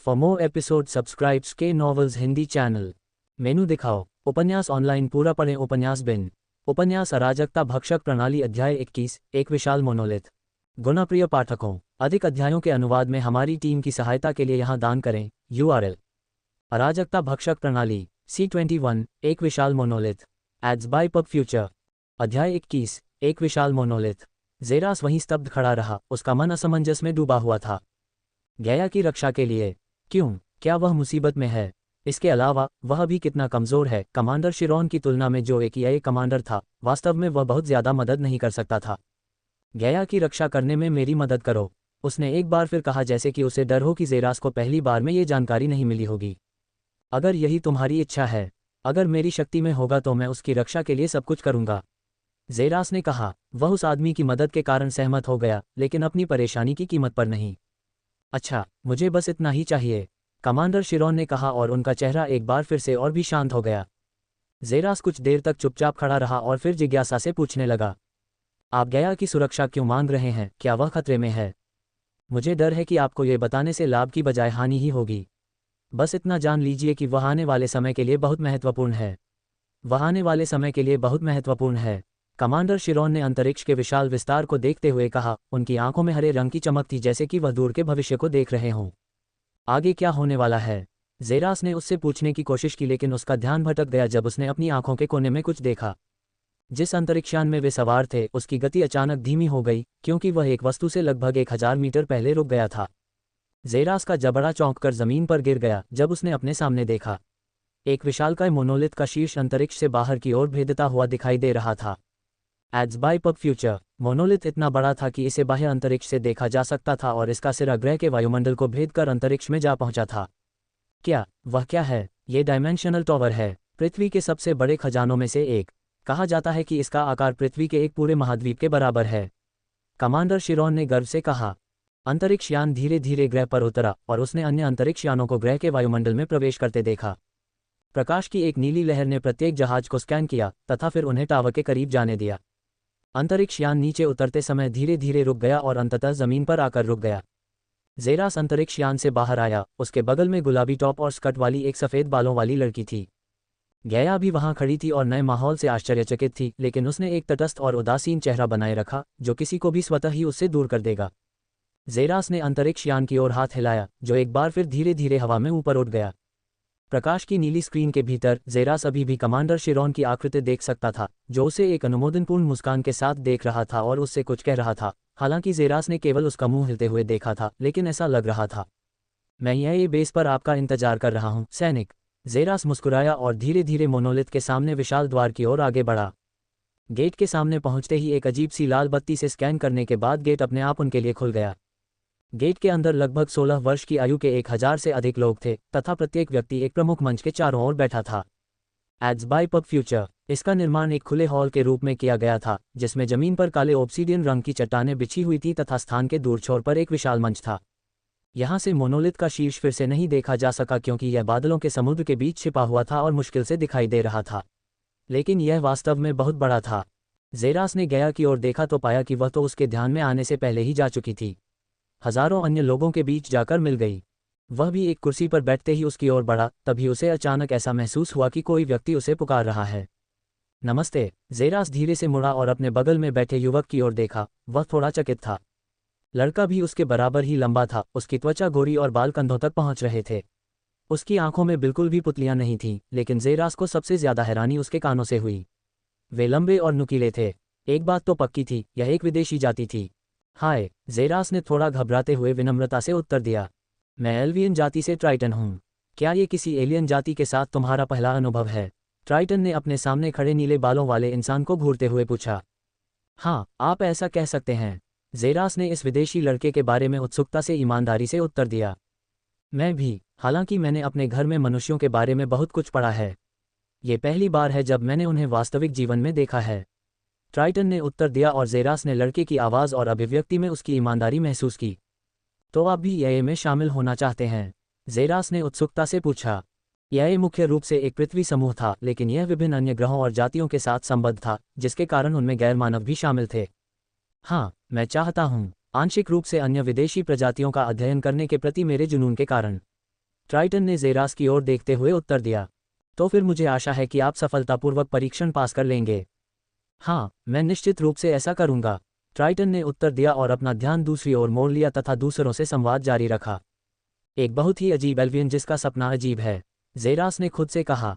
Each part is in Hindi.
फॉर मोर एपिसोड सब्सक्राइब्स के नॉवेल्स हिंदी चैनल। मेनू दिखाओ। उपन्यास ऑनलाइन पूरा पढ़ें। उपन्यास बिन। उपन्यास अराजकता भक्षक प्रणाली अध्याय 21 एक विशाल मोनोलिथ। गुणप्रिय पाठकों, अधिक अध्यायों के अनुवाद में हमारी टीम की सहायता के लिए यहाँ दान करें। URL अराजकता भक्षक प्रणाली C21 एक विशाल मोनोलिथ। एड्स बाय पब फ्यूचर। अध्याय 21 एक विशाल मोनोलिथ। ज़ेरास वहीं स्तब्ध खड़ा रहा, उसका मन असमंजस में डूबा हुआ था। गैया की रक्षा के लिए? क्यों? क्या वह मुसीबत में है? इसके अलावा वह भी कितना कमज़ोर है। कमांडर शिरोन की तुलना में जो एक EIA कमांडर था, वास्तव में वह बहुत ज़्यादा मदद नहीं कर सकता था। गैया की रक्षा करने में मेरी मदद करो, उसने एक बार फिर कहा, जैसे कि उसे डर हो कि ज़ेरास को पहली बार में ये जानकारी नहीं मिली होगी। अगर यही तुम्हारी इच्छा है, अगर मेरी शक्ति में होगा तो मैं उसकी रक्षा के लिए सब कुछ करूँगा, ज़ेरास ने कहा। वह उस आदमी की मदद के कारण सहमत हो गया, लेकिन अपनी परेशानी की कीमत पर नहीं। अच्छा, मुझे बस इतना ही चाहिए, कमांडर शिरोन ने कहा, और उनका चेहरा एक बार फिर से और भी शांत हो गया। ज़ेरास कुछ देर तक चुपचाप खड़ा रहा और फिर जिज्ञासा से पूछने लगा, आप गैया की सुरक्षा क्यों मांग रहे हैं? क्या वह खतरे में है? मुझे डर है कि आपको ये बताने से लाभ की बजाय हानि ही होगी। बस इतना जान लीजिए कि वह आने वाले समय के लिए बहुत महत्वपूर्ण है। वह आने वाले समय के लिए बहुत महत्वपूर्ण है, कमांडर शिरोन ने अंतरिक्ष के विशाल विस्तार को देखते हुए कहा। उनकी आंखों में हरे रंग की चमक थी, जैसे कि वह दूर के भविष्य को देख रहे हों। आगे क्या होने वाला है? ज़ेरास ने उससे पूछने की कोशिश की, लेकिन उसका ध्यान भटक गया जब उसने अपनी आंखों के कोने में कुछ देखा। जिस अंतरिक्षयान में वे सवार थे, उसकी गति अचानक धीमी हो गई, क्योंकि वह एक वस्तु से लगभग 1000 मीटर पहले रुक गया था। ज़ेरास का जबड़ा चौंककर जमीन पर गिर गया जब उसने अपने सामने देखा। एक विशालकाय मोनोलिथ का शीर्ष अंतरिक्ष से बाहर की ओर भेदता हुआ दिखाई दे रहा था। Ads bye pub future. Monolith इतना बड़ा था कि इसे बाह्य अंतरिक्ष से देखा जा सकता था, और इसका सिरा ग्रह के वायुमंडल को भेद कर अंतरिक्ष में जा पहुंचा था। वह क्या है? ये डायमेंशनल टॉवर है, पृथ्वी के सबसे बड़े खजानों में से एक। कहा जाता है कि इसका आकार पृथ्वी के एक पूरे महाद्वीप के बराबर है, कमांडर शिरोन ने गर्व से कहा। अंतरिक्षयान धीरे धीरे ग्रह पर उतरा और उसने अन्य अंतरिक्षयानों को ग्रह के वायुमंडल में प्रवेश करते देखा। प्रकाश की एक नीली लहर ने प्रत्येक जहाज को स्कैन किया तथा फिर उन्हें टावर के करीब जाने दिया। अंतरिक्षयान नीचे उतरते समय धीरे धीरे रुक गया और अंततः जमीन पर आकर रुक गया। ज़ेरास अंतरिक्षयान से बाहर आया, उसके बगल में गुलाबी टॉप और स्कर्ट वाली एक सफ़ेद बालों वाली लड़की थी। गैया भी वहां खड़ी थी और नए माहौल से आश्चर्यचकित थी, लेकिन उसने एक तटस्थ और उदासीन चेहरा बनाए रखा, जो किसी को भी स्वतः ही उससे दूर कर देगा। ज़ेरास ने अंतरिक्षयान की ओर हाथ हिलाया, जो एक बार फिर धीरे धीरे हवा में ऊपर उठ गया। प्रकाश की नीली स्क्रीन के भीतर ज़ेरास अभी भी कमांडर शिरोन की आकृति देख सकता था, जो उसे एक अनुमोदनपूर्ण मुस्कान के साथ देख रहा था और उससे कुछ कह रहा था। हालांकि ज़ेरास ने केवल उसका मुंह हिलते हुए देखा था, लेकिन ऐसा लग रहा था, मैं ये बेस पर आपका इंतजार कर रहा हूं, सैनिक। ज़ेरास मुस्कुराया और धीरे धीरे मोनोलिथ के सामने विशाल द्वार की ओर आगे बढ़ा। गेट के सामने पहुंचते ही एक अजीब सी लाल बत्ती से स्कैन करने के बाद गेट अपने आप उनके लिए खुल गया। गेट के अंदर लगभग 16 वर्ष की आयु के 1000 से अधिक लोग थे, तथा प्रत्येक व्यक्ति एक प्रमुख मंच के चारों ओर बैठा था। Ads bye pub future. इसका निर्माण एक खुले हॉल के रूप में किया गया था, जिसमें जमीन पर काले ऑब्सीडियन रंग की चट्टानें बिछी हुई थी तथा स्थान के दूर छोर पर एक विशाल मंच था। यहाँ से मोनोलिथ का शीर्ष फिर से नहीं देखा जा सका, क्योंकि यह बादलों के समुद्र के बीच छिपा हुआ था और मुश्किल से दिखाई दे रहा था, लेकिन यह वास्तव में बहुत बड़ा था। ज़ेरास ने गैया की ओर देखा तो पाया कि वह तो उसके ध्यान में आने से पहले ही जा चुकी थी। हजारों अन्य लोगों के बीच जाकर मिल गई। वह भी एक कुर्सी पर बैठते ही उसकी ओर बढ़ा, तभी उसे अचानक ऐसा महसूस हुआ कि कोई व्यक्ति उसे पुकार रहा है। नमस्ते। ज़ेरास धीरे से मुड़ा और अपने बगल में बैठे युवक की ओर देखा। वह थोड़ा चकित था। लड़का भी उसके बराबर ही लंबा था, उसकी त्वचा गोरी और बाल कंधों तक पहुंच रहे थे। उसकी आंखों में बिल्कुल भी पुतलियां नहीं थीं, लेकिन ज़ेरास को सबसे ज्यादा हैरानी उसके कानों से हुई। वे लंबे और नुकीले थे। एक बात तो पक्की थी, यह एक विदेशी जाति थी। हाय, ज़ेरास ने थोड़ा घबराते हुए विनम्रता से उत्तर दिया। मैं एल्वियन जाति से ट्राइटन हूँ। क्या ये किसी एलियन जाति के साथ तुम्हारा पहला अनुभव है? ट्राइटन ने अपने सामने खड़े नीले बालों वाले इंसान को घूरते हुए पूछा। हाँ, आप ऐसा कह सकते हैं, ज़ेरास ने इस विदेशी लड़के के बारे में उत्सुकता से ईमानदारी से उत्तर दिया। मैं भी, हालांकि मैंने अपने घर में मनुष्यों के बारे में बहुत कुछ पढ़ा है। ये पहली बार है जब मैंने उन्हें वास्तविक जीवन में देखा है, ट्राइटन ने उत्तर दिया, और ज़ेरास ने लड़के की आवाज़ और अभिव्यक्ति में उसकी ईमानदारी महसूस की। तो आप भी EIA में शामिल होना चाहते हैं? ज़ेरास ने उत्सुकता से पूछा। EIA मुख्य रूप से एक पृथ्वी समूह था, लेकिन यह विभिन्न अन्य ग्रहों और जातियों के साथ संबद्ध था, जिसके कारण उनमें गैरमानव भी शामिल थे। हाँ, मैं चाहता हूँ, आंशिक रूप से अन्य विदेशी प्रजातियों का अध्ययन करने के प्रति मेरे जुनून के कारण। ट्राइटन ने जेरास की ओर देखते हुए उत्तर दिया। तो फिर मुझे आशा है कि आप सफलतापूर्वक परीक्षण पास कर लेंगे। हाँ, मैं निश्चित रूप से ऐसा करूंगा, ट्राइटन ने उत्तर दिया और अपना ध्यान दूसरी ओर मोड़ लिया तथा दूसरों से संवाद जारी रखा। एक बहुत ही अजीब एल्वियन जिसका सपना अजीब है, जेरास ने खुद से कहा।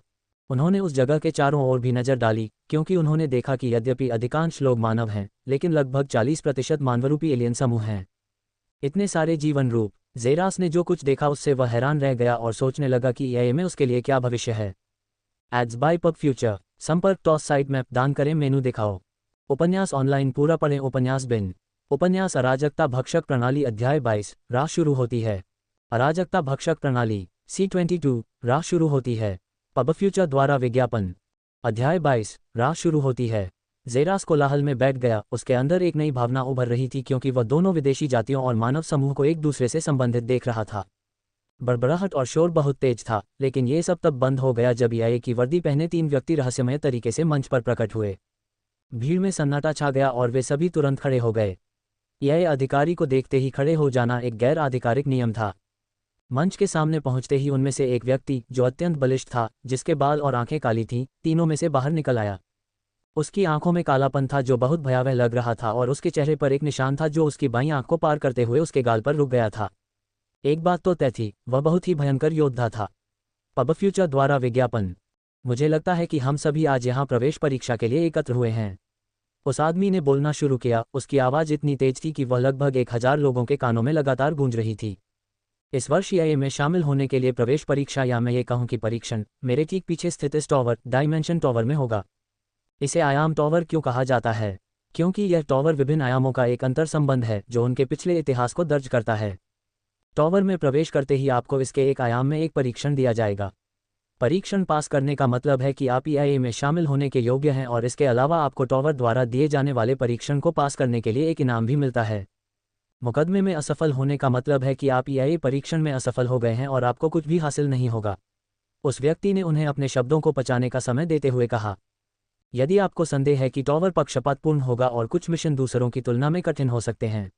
उन्होंने उस जगह के चारों ओर भी नजर डाली, क्योंकि उन्होंने देखा कि यद्यपि अधिकांश लोग मानव हैं, लेकिन लगभग 40% मानवरूपी एलियन समूह हैं। इतने सारे जीवन रूप। जेरास ने जो कुछ देखा उससे वह हैरान रह गया और सोचने लगा कि एआई में उसके लिए क्या भविष्य है। Ads bye pub future. संपर्क टॉस साइट मैप दान करें मेनू दिखाओ। उपन्यास ऑनलाइन पूरा पढ़ें। उपन्यास बिन। उपन्यास अराजकता भक्षक प्रणाली अध्याय 22 राह शुरू होती है। अराजकता भक्षक प्रणाली C22 राह शुरू होती है। पब फ्यूचर द्वारा विज्ञापन। अध्याय 22 राह शुरू होती है। जेरास कोलाहल में बैठ गया, उसके अंदर एक नई भावना उभर रही थी क्योंकि वह दोनों विदेशी जातियों और मानव समूह को एक दूसरे से संबंधित देख रहा था। बड़बड़ाहट और शोर बहुत तेज था, लेकिन ये सब तब बंद हो गया जब एआई की वर्दी पहने 3 व्यक्ति रहस्यमय तरीके से मंच पर प्रकट हुए। भीड़ में सन्नाटा छा गया और वे सभी तुरंत खड़े हो गए। एआई अधिकारी को देखते ही खड़े हो जाना एक गैर आधिकारिक नियम था। मंच के सामने पहुंचते ही उनमें से एक व्यक्ति, जो अत्यंत बलिष्ठ था, जिसके बाल और आंखें काली थीं, तीनों में से बाहर निकल आया। उसकी आंखों में कालापन था जो बहुत भयावह लग रहा था और उसके चेहरे पर एक निशान था जो उसकी बाईं आंख को पार करते हुए उसके गाल पर रुक गया था। एक बात तो तय थी, वह बहुत ही भयंकर योद्धा था। पब फ्यूचर द्वारा विज्ञापन। मुझे लगता है कि हम सभी आज यहाँ प्रवेश परीक्षा के लिए एकत्र हुए हैं। उस आदमी ने बोलना शुरू किया, उसकी आवाज़ इतनी तेज थी कि वह लगभग 1000 लोगों के कानों में लगातार गूंज रही थी। इस वर्ष एआई में शामिल होने के लिए प्रवेश परीक्षा, या मैं ये कहूँ कि परीक्षण, मेरे ठीक पीछे स्थित इस टॉवर, डायमेंशन टॉवर में होगा। इसे आयाम टॉवर क्यों कहा जाता है? क्योंकि यह टॉवर विभिन्न आयामों का एक अंतर संबंध है जो उनके पिछले इतिहास को दर्ज करता है। टॉवर में प्रवेश करते ही आपको इसके एक आयाम में एक परीक्षण दिया जाएगा। परीक्षण पास करने का मतलब है कि आप एआई में शामिल होने के योग्य हैं और इसके अलावा आपको टॉवर द्वारा दिए जाने वाले परीक्षण को पास करने के लिए एक इनाम भी मिलता है। मुकदमे में असफल होने का मतलब है कि आप एआई परीक्षण में असफल हो गए हैं और आपको कुछ भी हासिल नहीं होगा। उस व्यक्ति ने उन्हें अपने शब्दों को पचाने का समय देते हुए कहा। यदि आपको संदेह है कि टॉवर पक्षपातपूर्ण होगा और कुछ मिशन दूसरों की तुलना में कठिन हो सकते हैं,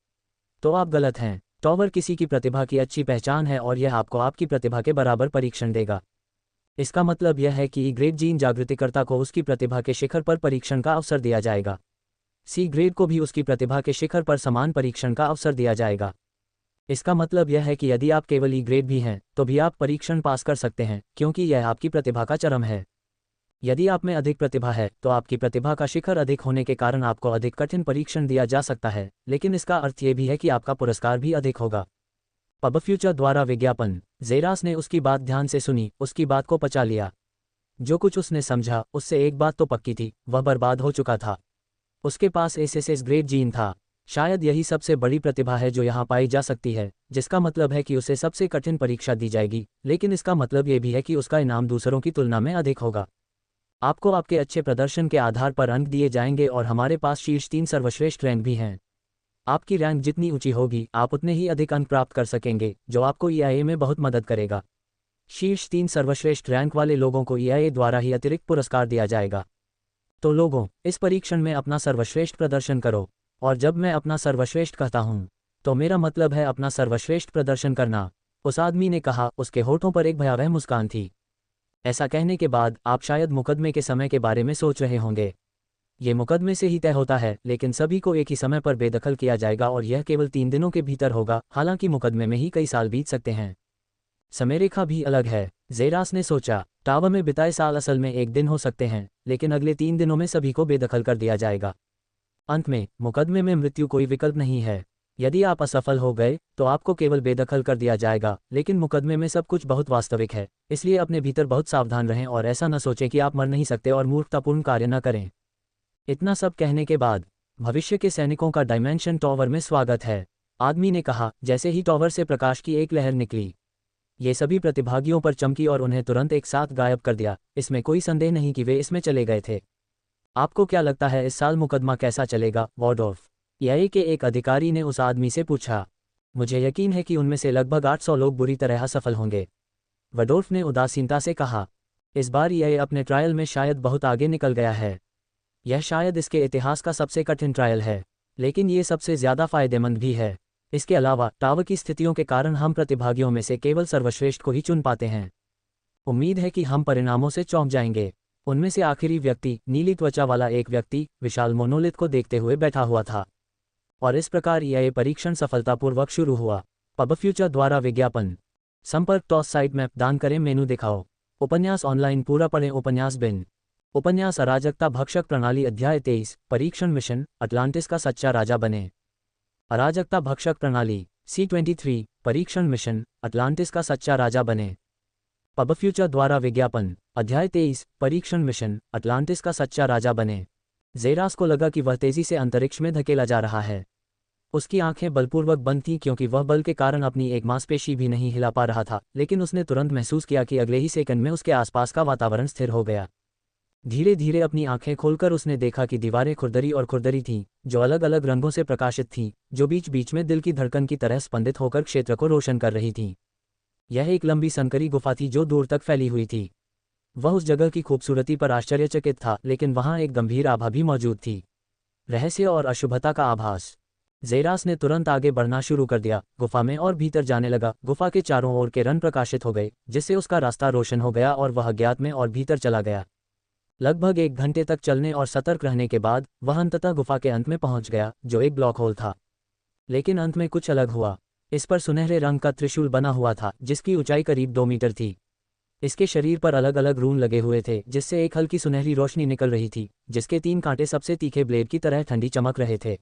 तो आप गलत हैं। टॉवर किसी की प्रतिभा की अच्छी पहचान है और यह आपको आपकी प्रतिभा के बराबर परीक्षण देगा। इसका मतलब यह है कि ग्रेड जीन जागृतिकर्ता को उसकी प्रतिभा के शिखर पर परीक्षण का अवसर दिया जाएगा। सी ग्रेड को भी उसकी प्रतिभा के शिखर पर समान परीक्षण का अवसर दिया जाएगा। इसका मतलब यह है कि यदि आप केवल ई ग्रेड भी हैं, तो भी आप परीक्षण पास कर सकते हैं, क्योंकि यह आपकी प्रतिभा का चरम है। यदि आप में अधिक प्रतिभा है, तो आपकी प्रतिभा का शिखर अधिक होने के कारण आपको अधिक कठिन परीक्षण दिया जा सकता है, लेकिन इसका अर्थ ये भी है कि आपका पुरस्कार भी अधिक होगा। पब फ्यूचर द्वारा विज्ञापन। जेरास ने उसकी बात ध्यान से सुनी, उसकी बात को पचा लिया। जो कुछ उसने समझा, उससे एक बात तो पक्की थी, वह बर्बाद हो चुका था। उसके पास एसएसएस ग्रेड जीन था। शायद यही सबसे बड़ी प्रतिभा है जो यहाँ पाई जा सकती है, जिसका मतलब है कि उसे सबसे कठिन परीक्षा दी जाएगी, लेकिन इसका मतलब ये भी है कि उसका इनाम दूसरों की तुलना में अधिक होगा। आपको आपके अच्छे प्रदर्शन के आधार पर अंक दिए जाएंगे और हमारे पास शीर्ष 3 सर्वश्रेष्ठ रैंक भी हैं। आपकी रैंक जितनी ऊंची होगी, आप उतने ही अधिक अंक प्राप्त कर सकेंगे, जो आपको ईआईए में बहुत मदद करेगा। शीर्ष 3 सर्वश्रेष्ठ रैंक वाले लोगों को ईआईए द्वारा ही अतिरिक्त पुरस्कार दिया जाएगा। तो लोगों, इस परीक्षण में अपना सर्वश्रेष्ठ प्रदर्शन करो। और जब मैं अपना सर्वश्रेष्ठ कहता हूँ, तो मेरा मतलब है अपना सर्वश्रेष्ठ प्रदर्शन करना, उस आदमी ने कहा। उसके होठों पर एक भयावह मुस्कान थी। ऐसा कहने के बाद आप शायद मुकदमे के समय के बारे में सोच रहे होंगे। ये मुकदमे से ही तय होता है, लेकिन सभी को एक ही समय पर बेदखल किया जाएगा और यह केवल 3 दिनों के भीतर होगा, हालांकि मुकदमे में ही कई साल बीत सकते हैं। समयरेखा भी अलग है, जेरास ने सोचा। टावर में बिताए साल असल में 1 दिन हो सकते हैं, लेकिन अगले 3 दिनों में सभी को बेदखल कर दिया जाएगा। अंत में, मुकदमे में मृत्यु कोई विकल्प नहीं है। यदि आप असफल हो गए, तो आपको केवल बेदखल कर दिया जाएगा, लेकिन मुकदमे में सब कुछ बहुत वास्तविक है, इसलिए अपने भीतर बहुत सावधान रहें और ऐसा न सोचें कि आप मर नहीं सकते और मूर्खतापूर्ण कार्य न करें। इतना सब कहने के बाद, भविष्य के सैनिकों का डायमेंशन टॉवर में स्वागत है, आदमी ने कहा, जैसे ही टॉवर से प्रकाश की एक लहर निकली। ये सभी प्रतिभागियों पर चमकी और उन्हें तुरंत एक साथ गायब कर दिया। इसमें कोई संदेह नहीं कि वे इसमें चले गए थे। आपको क्या लगता है इस साल मुकदमा कैसा चलेगा, वॉर्डोर्फ? एआई के एक अधिकारी ने उस आदमी से पूछा। मुझे यकीन है कि उनमें से लगभग 800 लोग बुरी तरह सफल होंगे, वॉर्डोर्फ ने उदासीनता से कहा। इस बार एआई अपने ट्रायल में शायद बहुत आगे निकल गया है। यह शायद इसके इतिहास का सबसे कठिन ट्रायल है, लेकिन ये सबसे ज़्यादा फायदेमंद भी है। इसके अलावा टावर की स्थितियों के कारण हम प्रतिभागियों में से केवल सर्वश्रेष्ठ को ही चुन पाते हैं। उम्मीद है कि हम परिणामों से चौंक जाएंगे। उनमें से आखिरी व्यक्ति, नीली त्वचा वाला एक व्यक्ति, विशाल मोनोलिथ को देखते हुए बैठा हुआ था। और इस प्रकार यह परीक्षण सफलतापूर्वक शुरू हुआ। पबफ्यूचर द्वारा विज्ञापन। संपर्क टॉस साइट मैप दान करें मेनू दिखाओ। उपन्यास ऑनलाइन पूरा पढ़ें। उपन्यास बिन। उपन्यास अराजकता भक्षक प्रणाली अध्याय 23 परीक्षण मिशन अटलांटिस का सच्चा राजा बने। अराजकता भक्षक प्रणाली C23 परीक्षण मिशन अटलांटिस का सच्चा राजा बने। पबफ्यूचर द्वारा विज्ञापन अध्याय 23 परीक्षण मिशन अटलांटिस का सच्चा राजा बने। ज़ेरास को लगा कि वह तेजी से अंतरिक्ष में धकेला जा रहा है। उसकी आंखें बलपूर्वक बंद थीं क्योंकि वह बल के कारण अपनी एक मांसपेशी भी नहीं हिला पा रहा था, लेकिन उसने तुरंत महसूस किया कि अगले ही सेकंड में उसके आसपास का वातावरण स्थिर हो गया। धीरे धीरे अपनी आंखें खोलकर उसने देखा कि दीवारें खुरदरी और खुरदरी थीं, जो अलग अलग रंगों से प्रकाशित थीं, जो बीच बीच में दिल की धड़कन की तरह स्पंदित होकर क्षेत्र को रोशन कर रही थीं। यह एक लंबी संकरी गुफा थी जो दूर तक फैली हुई थी। वह उस जगह की खूबसूरती पर आश्चर्यचकित था, लेकिन वहां एक गंभीर आभा भी मौजूद थी, रहस्य और अशुभता का आभास। ज़ेरास ने तुरंत आगे बढ़ना शुरू कर दिया, गुफा में और भीतर जाने लगा। गुफा के चारों ओर के रंग प्रकाशित हो गए, जिससे उसका रास्ता रोशन हो गया और वह अज्ञात में और भीतर चला गया। लगभग 1 घंटे तक चलने और सतर्क रहने के बाद वह अंततः गुफा के अंत में पहुंच गया, जो एक ब्लॉक होल था। लेकिन अंत में कुछ अलग हुआ। इस पर सुनहरे रंग का त्रिशूल बना हुआ था, जिसकी ऊंचाई करीब 2 मीटर थी। इसके शरीर पर अलग अलग रून लगे हुए थे, जिससे एक हल्की सुनहरी रोशनी निकल रही थी, जिसके 3 कांटे सबसे तीखे ब्लेड की तरह ठंडी चमक रहे थे।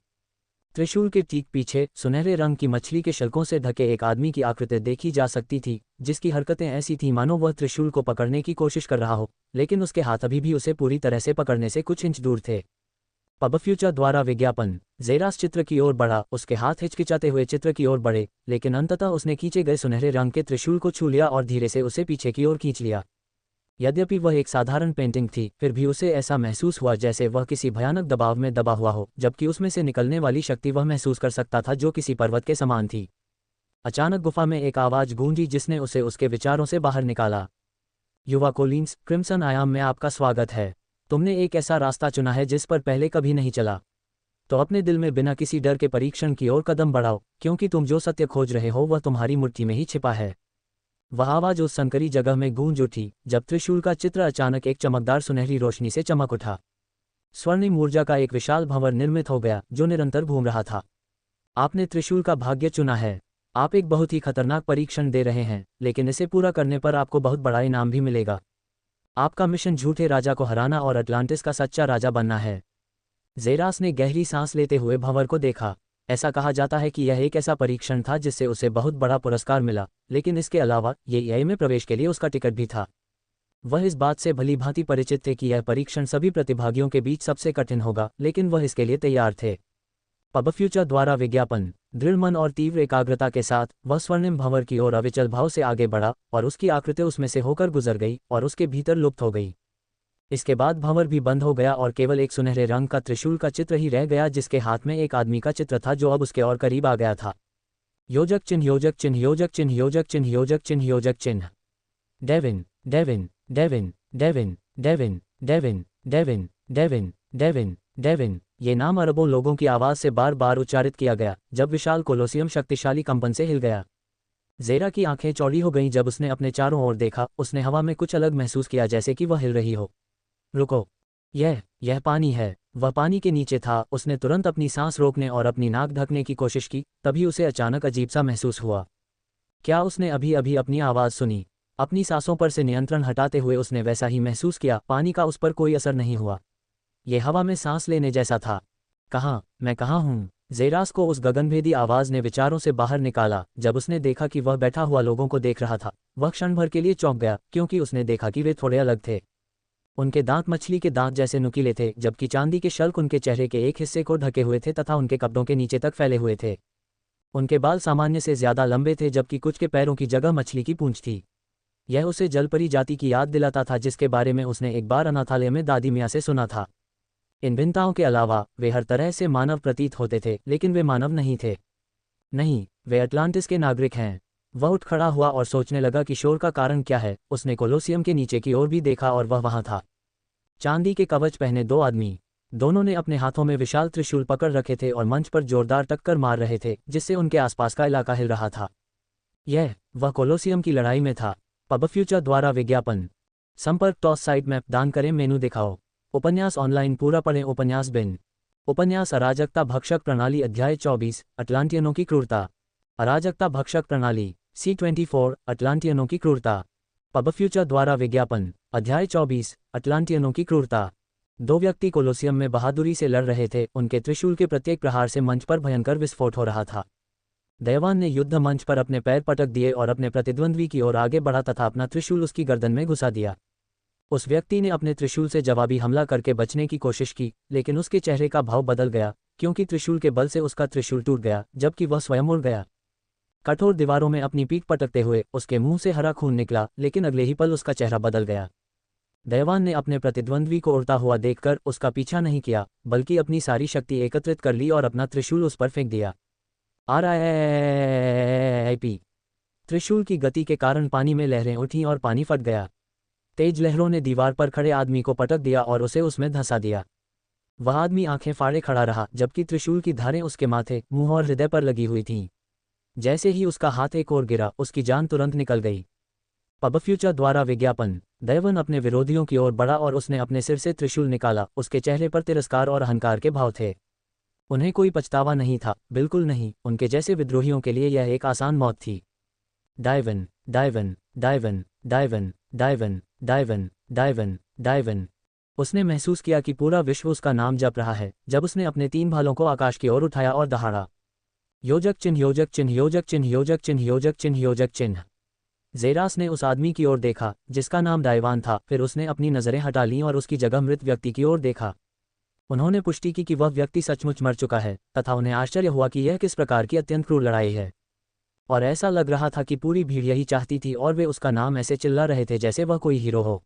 त्रिशूल के ठीक पीछे सुनहरे रंग की मछली के शल्कों से ढके एक आदमी की आकृति देखी जा सकती थी, जिसकी हरकतें ऐसी थीं मानो वह त्रिशूल को पकड़ने की कोशिश कर रहा हो, लेकिन उसके हाथ अभी भी उसे पूरी तरह से पकड़ने से कुछ इंच दूर थे। पबफ्यूचर द्वारा विज्ञापन। ज़ेरास चित्र की ओर बढ़ा, उसके हाथ हिचकिचाते हुए चित्र की ओर बढ़े, लेकिन अंततः उसने खींचे गए सुनहरे रंग के त्रिशूल को छू लिया और धीरे से उसे पीछे की ओर खींच लिया। यद्यपि वह एक साधारण पेंटिंग थी, फिर भी उसे ऐसा महसूस हुआ जैसे वह किसी भयानक दबाव में दबा हुआ हो, जबकि उसमें से निकलने वाली शक्ति वह महसूस कर सकता था जो किसी पर्वत के समान थी। अचानक गुफा में एक आवाज़ गूंजी जिसने उसे उसके विचारों से बाहर निकाला। युवा कोलिन्स, क्रिम्सन आयाम में आपका स्वागत है। तुमने एक ऐसा रास्ता चुना है जिस पर पहले कभी नहीं चला। तो अपने दिल में बिना किसी डर के परीक्षण की ओर कदम बढ़ाओ, क्योंकि तुम जो सत्य खोज रहे हो वह तुम्हारी मुट्ठी में ही छिपा है। वह आवाज़ उस संकरी जगह में गूंज उठी जब त्रिशूल का चित्र अचानक एक चमकदार सुनहरी रोशनी से चमक उठा। स्वर्णिम ऊर्जा का एक विशाल भंवर निर्मित हो गया जो निरंतर घूम रहा था। आपने त्रिशूल का भाग्य चुना है। आप एक बहुत ही खतरनाक परीक्षण दे रहे हैं, लेकिन इसे पूरा करने पर आपको बहुत बड़ा इनाम भी मिलेगा। आपका मिशन झूठे राजा को हराना और अटलांटिस का सच्चा राजा बनना है। ज़ेरास ने गहरी सांस लेते हुए भंवर को देखा। ऐसा कहा जाता है कि यह एक ऐसा परीक्षण था जिससे उसे बहुत बड़ा पुरस्कार मिला, लेकिन इसके अलावा ये में प्रवेश के लिए उसका टिकट भी था। वह इस बात से भली भांति परिचित थे कि यह परीक्षण सभी प्रतिभागियों के बीच सबसे कठिन होगा, लेकिन वह इसके लिए तैयार थे। पबफ्यूचर द्वारा विज्ञापन। दृढ़ मन और तीव्र एकाग्रता के साथ वह स्वर्णिम भंवर की ओर अविचल भाव से आगे बढ़ा और उसकी आकृति उसमें से होकर गुजर गई और उसके भीतर लुप्त हो गई। इसके बाद भंवर भी बंद हो गया और केवल एक सुनहरे रंग का त्रिशूल का चित्र ही रह गया, जिसके हाथ में एक आदमी का चित्र था जो अब उसके और करीब आ गया था। योजक चिन्ह, योजक चिन्ह, योजक चिन्ह, योजक चिन्ह, योजक चिन्ह, योजक चिन्ह। Devin, Devin, Devin, Devin, Devin, Devin, Devin, Devin, Devin, Devin. ये नाम अरबों लोगों की आवाज़ से बार बार उच्चारित किया गया जब विशाल कोलोसियम शक्तिशाली कंपन से हिल गया। ज़ेरा की आंखें चौड़ी हो गईं जब उसने अपने चारों ओर देखा। उसने हवा में कुछ अलग महसूस किया, जैसे कि वह हिल रही हो। रुको, यह पानी है। वह पानी के नीचे था। उसने तुरंत अपनी सांस रोकने और अपनी नाक ढकने की कोशिश की, तभी उसे अचानक अजीब सा महसूस हुआ। क्या उसने अभी अभी अपनी आवाज़ सुनी? अपनी सांसों पर से नियंत्रण हटाते हुए उसने वैसा ही महसूस किया। पानी का उस पर कोई असर नहीं हुआ। यह हवा में सांस लेने जैसा था। मैं कहाँ हूँ? ज़ेरास को उस गगनभेदी आवाज़ ने विचारों से बाहर निकाला। जब उसने देखा कि वह बैठा हुआ लोगों को देख रहा था, वह क्षण भर के लिए चौंक गया, क्योंकि उसने देखा कि वे थोड़े अलग थे। उनके दांत मछली के दांत जैसे नुकीले थे, जबकि चांदी के शल्क उनके चेहरे के एक हिस्से को ढके हुए थे तथा उनके कपड़ों के नीचे तक फैले हुए थे। उनके बाल सामान्य से ज्यादा लंबे थे, जबकि कुछ के पैरों की जगह मछली की पूंछ थी। यह उसे जलपरी जाति की याद दिलाता था, जिसके बारे में उसने एक बार अनाथालय में दादी मियाँ से सुना था। इन भिन्नताओं के अलावा वे हर तरह से मानव प्रतीत होते थे, लेकिन वे मानव नहीं थे। नहीं, वे अटलांटिस के नागरिक हैं। वह उठ खड़ा हुआ और सोचने लगा कि शोर का कारण क्या है। उसने कोलोसियम के नीचे की ओर भी देखा और वह वहां था। चांदी के कवच पहने 2 आदमी। दोनों ने अपने हाथों में विशाल त्रिशूल पकड़ रखे थे और मंच पर जोरदार टक्कर मार रहे थे, जिससे उनके आसपास का इलाका हिल रहा था। यह वह कोलोसियम की लड़ाई में था। पब फ्यूचर द्वारा विज्ञापन। संपर्क टॉस साइट मैप दान करें मेनू दिखाओ। उपन्यास ऑनलाइन पूरा पढ़ें। उपन्यास बिन। उपन्यास अराजकता भक्षक प्रणाली अध्याय 24 अटलांटियनों की क्रूरता। अराजकता भक्षक प्रणाली C24 अटलांटियनों की क्रूरता। पब फ्यूचर द्वारा विज्ञापन। अध्याय 24 अटलांटियनों की क्रूरता। दो व्यक्ति कोलोसियम में बहादुरी से लड़ रहे थे। उनके त्रिशूल के प्रत्येक प्रहार से मंच पर भयंकर विस्फोट हो रहा था। दैवान ने युद्ध मंच पर अपने पैर पटक दिए और अपने प्रतिद्वंद्वी की ओर आगे बढ़ा तथा अपना त्रिशूल उसकी गर्दन में घुसा दिया। उस व्यक्ति ने अपने त्रिशूल से जवाबी हमला करके बचने की कोशिश की, लेकिन उसके चेहरे का भाव बदल गया, क्योंकि त्रिशूल के बल से उसका त्रिशूल टूट गया, जबकि वह स्वयं उड़ गया। कठोर दीवारों में अपनी पीठ पटकते हुए उसके मुंह से हरा खून निकला, लेकिन अगले ही पल उसका चेहरा बदल गया। दैवान ने अपने प्रतिद्वंद्वी को उड़ता हुआ देखकर उसका पीछा नहीं किया, बल्कि अपनी सारी शक्ति एकत्रित कर ली और अपना त्रिशूल उस पर फेंक दिया। RIP। त्रिशूल की गति के कारण पानी में लहरें उठीं और पानी फट गया। तेज लहरों ने दीवार पर खड़े आदमी को पटक दिया और उसे उसमें धंसा दिया। वह आदमी आंखें फाड़े खड़ा रहा, जबकि त्रिशूल की धारें उसके माथे, मुंह और हृदय पर लगी हुई थीं। जैसे ही उसका हाथ एक ओर गिरा, उसकी जान तुरंत निकल गई। पब फ्यूचर द्वारा विज्ञापन। दैवन अपने विरोधियों की ओर बढ़ा और उसने अपने सिर से त्रिशूल निकाला। उसके चेहरे पर तिरस्कार और अहंकार के भाव थे। उन्हें कोई पछतावा नहीं था, बिल्कुल नहीं। उनके जैसे विद्रोहियों के लिए यह एक आसान मौत थी। डाइवन, डाइवन, डाइवन, डाइवन, डाइवन, डाइवन, डाइवन, डाइवन। उसने महसूस किया कि पूरा विश्व उसका नाम जप रहा है, जब उसने अपने 3 भालों को आकाश की ओर उठाया और दहाड़ा। योजक चिन्ह, योजक चिन्ह, योजक चिन्ह, योजक चिन्ह, योजक चिन्ह, योजक चिन्ह। ज़ेरास ने उस आदमी की ओर देखा जिसका नाम डाइवान था। फिर उसने अपनी नज़रें हटा लीं और उसकी जगह मृत व्यक्ति की ओर देखा। उन्होंने पुष्टि की कि वह व्यक्ति सचमुच मर चुका है, तथा उन्हें आश्चर्य हुआ कि यह किस प्रकार की अत्यंत क्रूर लड़ाई है। और ऐसा लग रहा था कि पूरी भीड़ यही चाहती थी और वे उसका नाम ऐसे चिल्ला रहे थे जैसे वह कोई हीरो हो।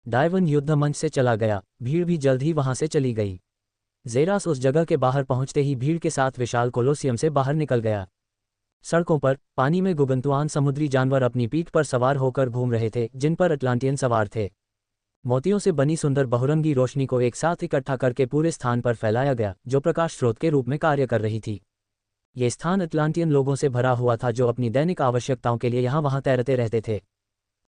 डाइवन युद्ध मंच से चला गया। भीड़ भी जल्द ही वहां से चली गई। ज़ेरास उस जगह के बाहर पहुंचते ही भीड़ के साथ विशाल कोलोसियम से बाहर निकल गया। सड़कों पर पानी में गुगंतुआन समुद्री जानवर अपनी पीठ पर सवार होकर घूम रहे थे, जिन पर अटलांटियन सवार थे। मोतियों से बनी सुंदर बहुरंगी रोशनी को एक साथ इकट्ठा करके पूरे स्थान पर फैलाया गया, जो प्रकाश स्रोत के रूप में कार्य कर रही थी। ये स्थान अटलांटियन लोगों से भरा हुआ था, जो अपनी दैनिक आवश्यकताओं के लिए यहाँ वहाँ तैरते रहते थे।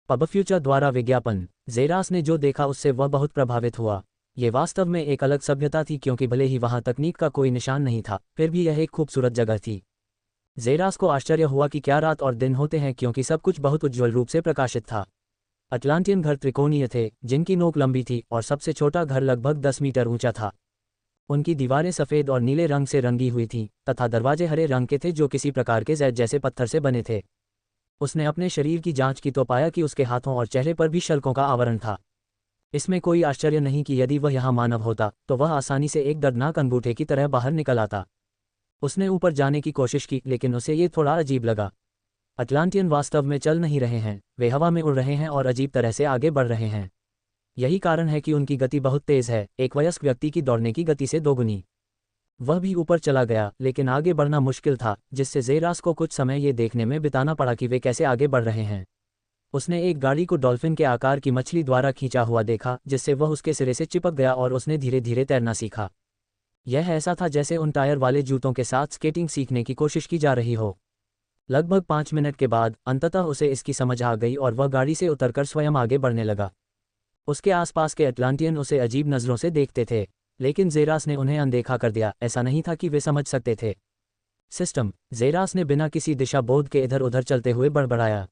पब फ्यूचर द्वारा विज्ञापन। ज़ेरास ने जो देखा उससे वह बहुत प्रभावित हुआ। ये वास्तव में एक अलग सभ्यता थी, क्योंकि भले ही वहाँ तकनीक का कोई निशान नहीं था, फिर भी यह एक खूबसूरत जगह थी। ज़ेरास को आश्चर्य हुआ कि क्या रात और दिन होते हैं, क्योंकि सब कुछ बहुत उज्ज्वल रूप से प्रकाशित था। अटलांटियन घर त्रिकोणीय थे, जिनकी नोक लंबी थी, और सबसे छोटा घर लगभग 10 मीटर ऊंचा था। उनकी दीवारें सफ़ेद और नीले रंग से रंगी हुई थीं, तथा दरवाजे हरे रंग के थे, जो किसी प्रकार के जैद जैसे पत्थर से बने थे। उसने अपने शरीर की जांच की तो पाया कि उसके हाथों और चेहरे पर भी शल्कों का आवरण था। इसमें कोई आश्चर्य नहीं कि यदि वह यहाँ मानव होता तो वह आसानी से एक दर्दनाक अंगूठे की तरह बाहर निकल आता। उसने ऊपर जाने की कोशिश की, लेकिन उसे ये थोड़ा अजीब लगा। अटलांटियन वास्तव में चल नहीं रहे हैं, वे हवा में उड़ रहे हैं और अजीब तरह से आगे बढ़ रहे हैं। यही कारण है कि उनकी गति बहुत तेज है, एक वयस्क व्यक्ति की दौड़ने की गति से दोगुनी। वह भी ऊपर चला गया, लेकिन आगे बढ़ना मुश्किल था, जिससे ज़ेरास को कुछ समय ये देखने में बिताना पड़ा कि वे कैसे आगे बढ़ रहे हैं। उसने एक गाड़ी को डॉल्फिन के आकार की मछली द्वारा खींचा हुआ देखा, जिससे वह उसके सिरे से चिपक गया और उसने धीरे धीरे तैरना सीखा। यह ऐसा था जैसे उन टायर वाले जूतों के साथ स्केटिंग सीखने की कोशिश की जा रही हो। लगभग 5 मिनट के बाद अंततः उसे इसकी समझ आ गई और वह गाड़ी से उतरकर स्वयं आगे बढ़ने लगा। उसके आसपास के अटलांटियन उसे अजीब नज़रों से देखते थे, लेकिन ज़ेरास ने उन्हें अनदेखा कर दिया। ऐसा नहीं था कि वे समझ सकते थे। सिस्टम। ज़ेरास ने बिना किसी दिशा बोध के इधर उधर चलते हुए बड़बड़ाया।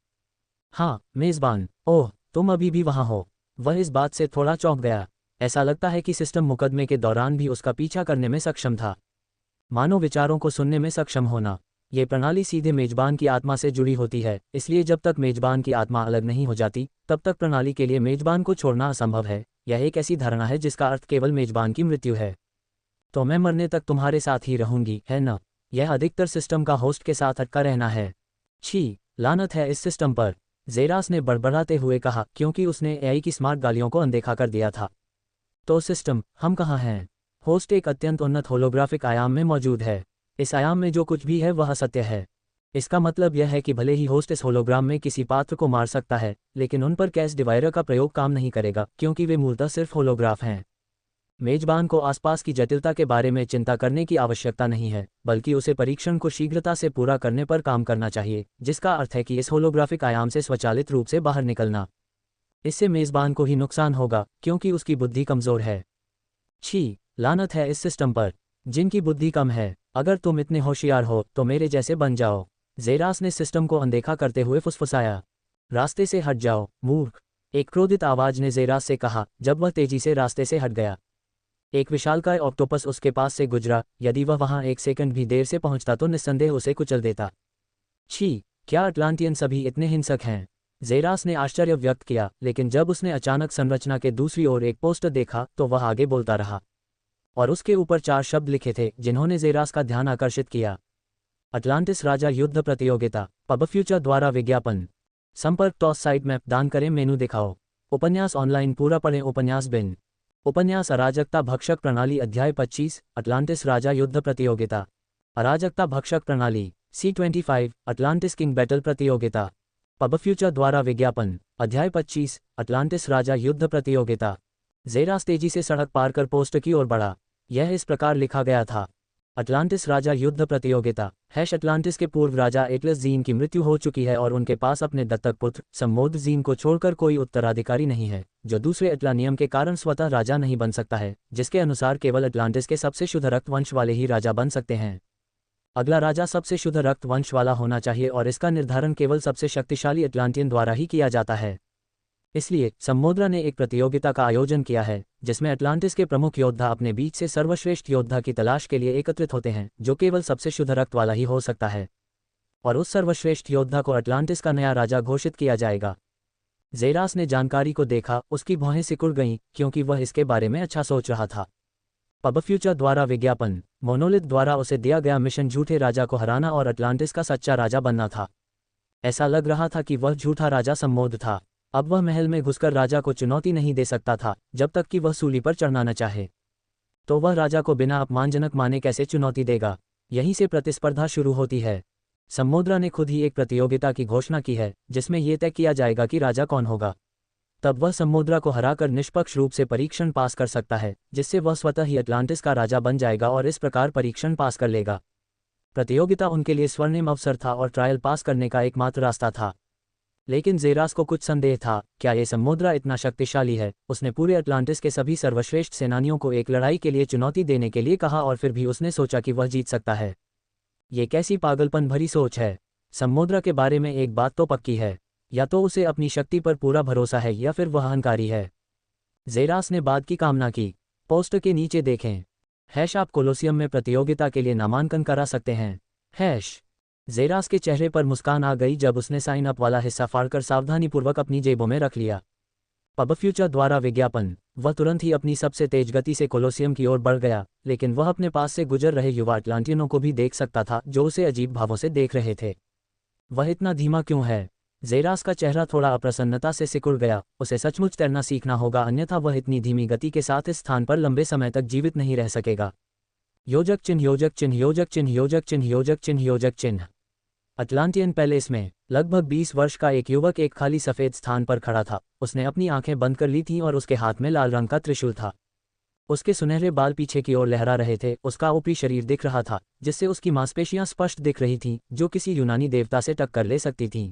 हाँ, मेज़बान। ओह, तुम अभी भी वहाँ हो। वह इस बात से थोड़ा चौंक गया। ऐसा लगता है कि सिस्टम मुकदमे के दौरान भी उसका पीछा करने में सक्षम था। मानव विचारों को सुनने में सक्षम होना। ये प्रणाली सीधे मेजबान की आत्मा से जुड़ी होती है, इसलिए जब तक मेजबान की आत्मा अलग नहीं हो जाती, तब तक प्रणाली के लिए मेजबान को छोड़ना असंभव है। यह एक ऐसी धारणा है जिसका अर्थ केवल मेजबान की मृत्यु है। तो मैं मरने तक तुम्हारे साथ ही रहूंगी, है न? यह अधिकतर सिस्टम का होस्ट के साथ अटका रहना है। छी, लानत है इस सिस्टम पर, ज़ेरास ने बड़बड़ाते हुए कहा, क्योंकि उसने एआई की स्मार्ट गालियों को अनदेखा कर दिया था। तो सिस्टम, हम कहाँ हैं? होस्ट एक अत्यंत उन्नत होलोग्राफिक आयाम में मौजूद है। इस आयाम में जो कुछ भी है वह असत्य है। इसका मतलब यह है कि भले ही होस्ट इस होलोग्राम में किसी पात्र को मार सकता है, लेकिन उन पर कैश डिवाइडर का प्रयोग काम नहीं करेगा, क्योंकि वे मूलतः सिर्फ होलोग्राफ हैं। मेजबान को आसपास की जटिलता के बारे में चिंता करने की आवश्यकता नहीं है, बल्कि उसे परीक्षण को शीघ्रता से पूरा करने पर काम करना चाहिए, जिसका अर्थ है कि इस होलोग्राफिक आयाम से स्वचालित रूप से बाहर निकलना। इससे मेजबान को ही नुकसान होगा, क्योंकि उसकी बुद्धि कमजोर है। छी, लानत है इस सिस्टम पर, जिनकी बुद्धि कम है। अगर तुम इतने होशियार हो तो मेरे जैसे बन जाओ। जेरास ने सिस्टम को अनदेखा करते हुए फुसफुसाया। रास्ते से हट जाओ, मूर्ख, एक क्रोधित आवाज ने जेरास से कहा जब वह तेजी से रास्ते से हट गया। एक विशालकाय ऑक्टोपस उसके पास से गुजरा। यदि वह वहां एक सेकंड भी देर से पहुंचता तो निस्संदेह उसे कुचल देता। छी, क्या अटलांटियन सभी इतने हिंसक हैं? जेरास ने आश्चर्य व्यक्त किया, लेकिन जब उसने अचानक संरचना के दूसरी ओर एक पोस्टर देखा तो वह आगे बोलता रहा, और उसके ऊपर 4 शब्द लिखे थे जिन्होंने जेरास का ध्यान आकर्षित किया। अटलांटिस राजा युद्ध प्रतियोगिता, पब फ्यूचर द्वारा विज्ञापन। संपर्क टॉस साइट मैप दान करें, मेनू दिखाओ। उपन्यास ऑनलाइन पूरा पढ़ें। उपन्यास बिन। उपन्यास अराजकता भक्षक प्रणाली अध्याय 25 अटलांटिस राजा युद्ध प्रतियोगिता। अराजकता भक्षक प्रणाली C25 अटलांटिस किंग बैटल प्रतियोगिता। पब फ्यूचर द्वारा विज्ञापन अध्याय 25 अटलांटिस राजा युद्ध प्रतियोगिता। जेरास तेजी से सड़क पार कर पोस्ट की ओर बढ़ा। यह इस प्रकार लिखा गया था, अटलांटिस राजा युद्ध प्रतियोगिता। अटलांटिस के पूर्व राजा एटलस जीन की मृत्यु हो चुकी है और उनके पास अपने दत्तक पुत्र सम्मोद जीन को छोड़कर कोई उत्तराधिकारी नहीं है, जो दूसरे अटलानियम के कारण स्वतः राजा नहीं बन सकता है, जिसके अनुसार केवल अटलांटिस के सबसे शुद्ध रक्त वंश वाले ही राजा बन सकते हैं। अगला राजा सबसे शुद्ध रक्त वंश वाला होना चाहिए और इसका निर्धारण केवल सबसे शक्तिशाली अटलांटियन द्वारा ही किया जाता है। इसलिए सम्मोद्रा ने एक प्रतियोगिता का आयोजन किया है, जिसमें अटलांटिस के प्रमुख योद्धा अपने बीच से सर्वश्रेष्ठ योद्धा की तलाश के लिए एकत्रित होते हैं, जो केवल सबसे शुद्ध रक्त वाला ही हो सकता है, और उस सर्वश्रेष्ठ योद्धा को अटलांटिस का नया राजा घोषित किया जाएगा। जेरास ने जानकारी को देखा, उसकी भौहें सिकुड़ गईं, क्योंकि वह इसके बारे में अच्छा सोच रहा था। पब फ्यूचर द्वारा विज्ञापन। मोनोलिथ द्वारा उसे दिया गया मिशन झूठे राजा को हराना और अटलांटिस का सच्चा राजा बनना था। ऐसा लग रहा था कि वह झूठा राजा सम्मोद था। अब वह महल में घुसकर राजा को चुनौती नहीं दे सकता था, जब तक कि वह सूली पर चढ़ना न चाहे। तो वह राजा को बिना अपमानजनक माने कैसे चुनौती देगा? यहीं से प्रतिस्पर्धा शुरू होती है। सम्मोद्रा ने खुद ही एक प्रतियोगिता की घोषणा की है, जिसमें यह तय किया जाएगा कि राजा कौन होगा। तब वह सम्मोद्रा को हराकर निष्पक्ष रूप से परीक्षण पास कर सकता है, जिससे वह स्वतः ही अटलांटिस का राजा बन जाएगा और इस प्रकार परीक्षण पास कर लेगा। प्रतियोगिता उनके लिए स्वर्णिम अवसर था और ट्रायल पास करने का एकमात्र रास्ता था। लेकिन जेरास को कुछ संदेह था, क्या ये सम्मोद्रा इतना शक्तिशाली है? उसने पूरे अटलांटिस के सभी सर्वश्रेष्ठ सेनानियों को एक लड़ाई के लिए चुनौती देने के लिए कहा और फिर भी उसने सोचा कि वह जीत सकता है। ये कैसी पागलपन भरी सोच है? सम्मोद्रा के बारे में एक बात तो पक्की है, या तो उसे अपनी शक्ति पर पूरा भरोसा है या फिर वह अहंकारी है। जेरास ने बाद की कामना की। पोस्ट के नीचे देखें। आप कोलोसियम में प्रतियोगिता के लिए नामांकन करा सकते हैं। जेरास के चेहरे पर मुस्कान आ गई जब उसने साइन अप वाला हिस्सा फाड़कर सावधानीपूर्वक अपनी जेबों में रख लिया। पब फ्यूचर द्वारा विज्ञापन। वह तुरंत ही अपनी सबसे तेज गति से कोलोसियम की ओर बढ़ गया, लेकिन वह अपने पास से गुजर रहे युवा अटलांटियनों को भी देख सकता था, जो उसे अजीब भावों से देख रहे थे। वह इतना धीमा क्यों है? जेरास का चेहरा थोड़ा अप्रसन्नता से सिकुड़ गया। उसे सचमुच तैरना सीखना होगा, अन्यथा वह इतनी धीमी गति के साथ इस स्थान पर लंबे समय तक जीवित नहीं रह सकेगा। योजक चिन्ह, योजक चिन्ह, योजक चिन्ह, योजक चिन्ह, योजक चिन्ह, योजक चिन्ह। अटलांटियन पैलेस में लगभग 20 वर्ष का एक युवक एक खाली सफेद स्थान पर खड़ा था। उसने अपनी आंखें बंद कर ली थीं और उसके हाथ में लाल रंग का त्रिशूल था। उसके सुनहरे बाल पीछे की ओर लहरा रहे थे। उसका ऊपरी शरीर दिख रहा था, जिससे उसकी मांसपेशियां स्पष्ट दिख रही थीं, जो किसी यूनानी देवता से टक्कर ले सकती थीं।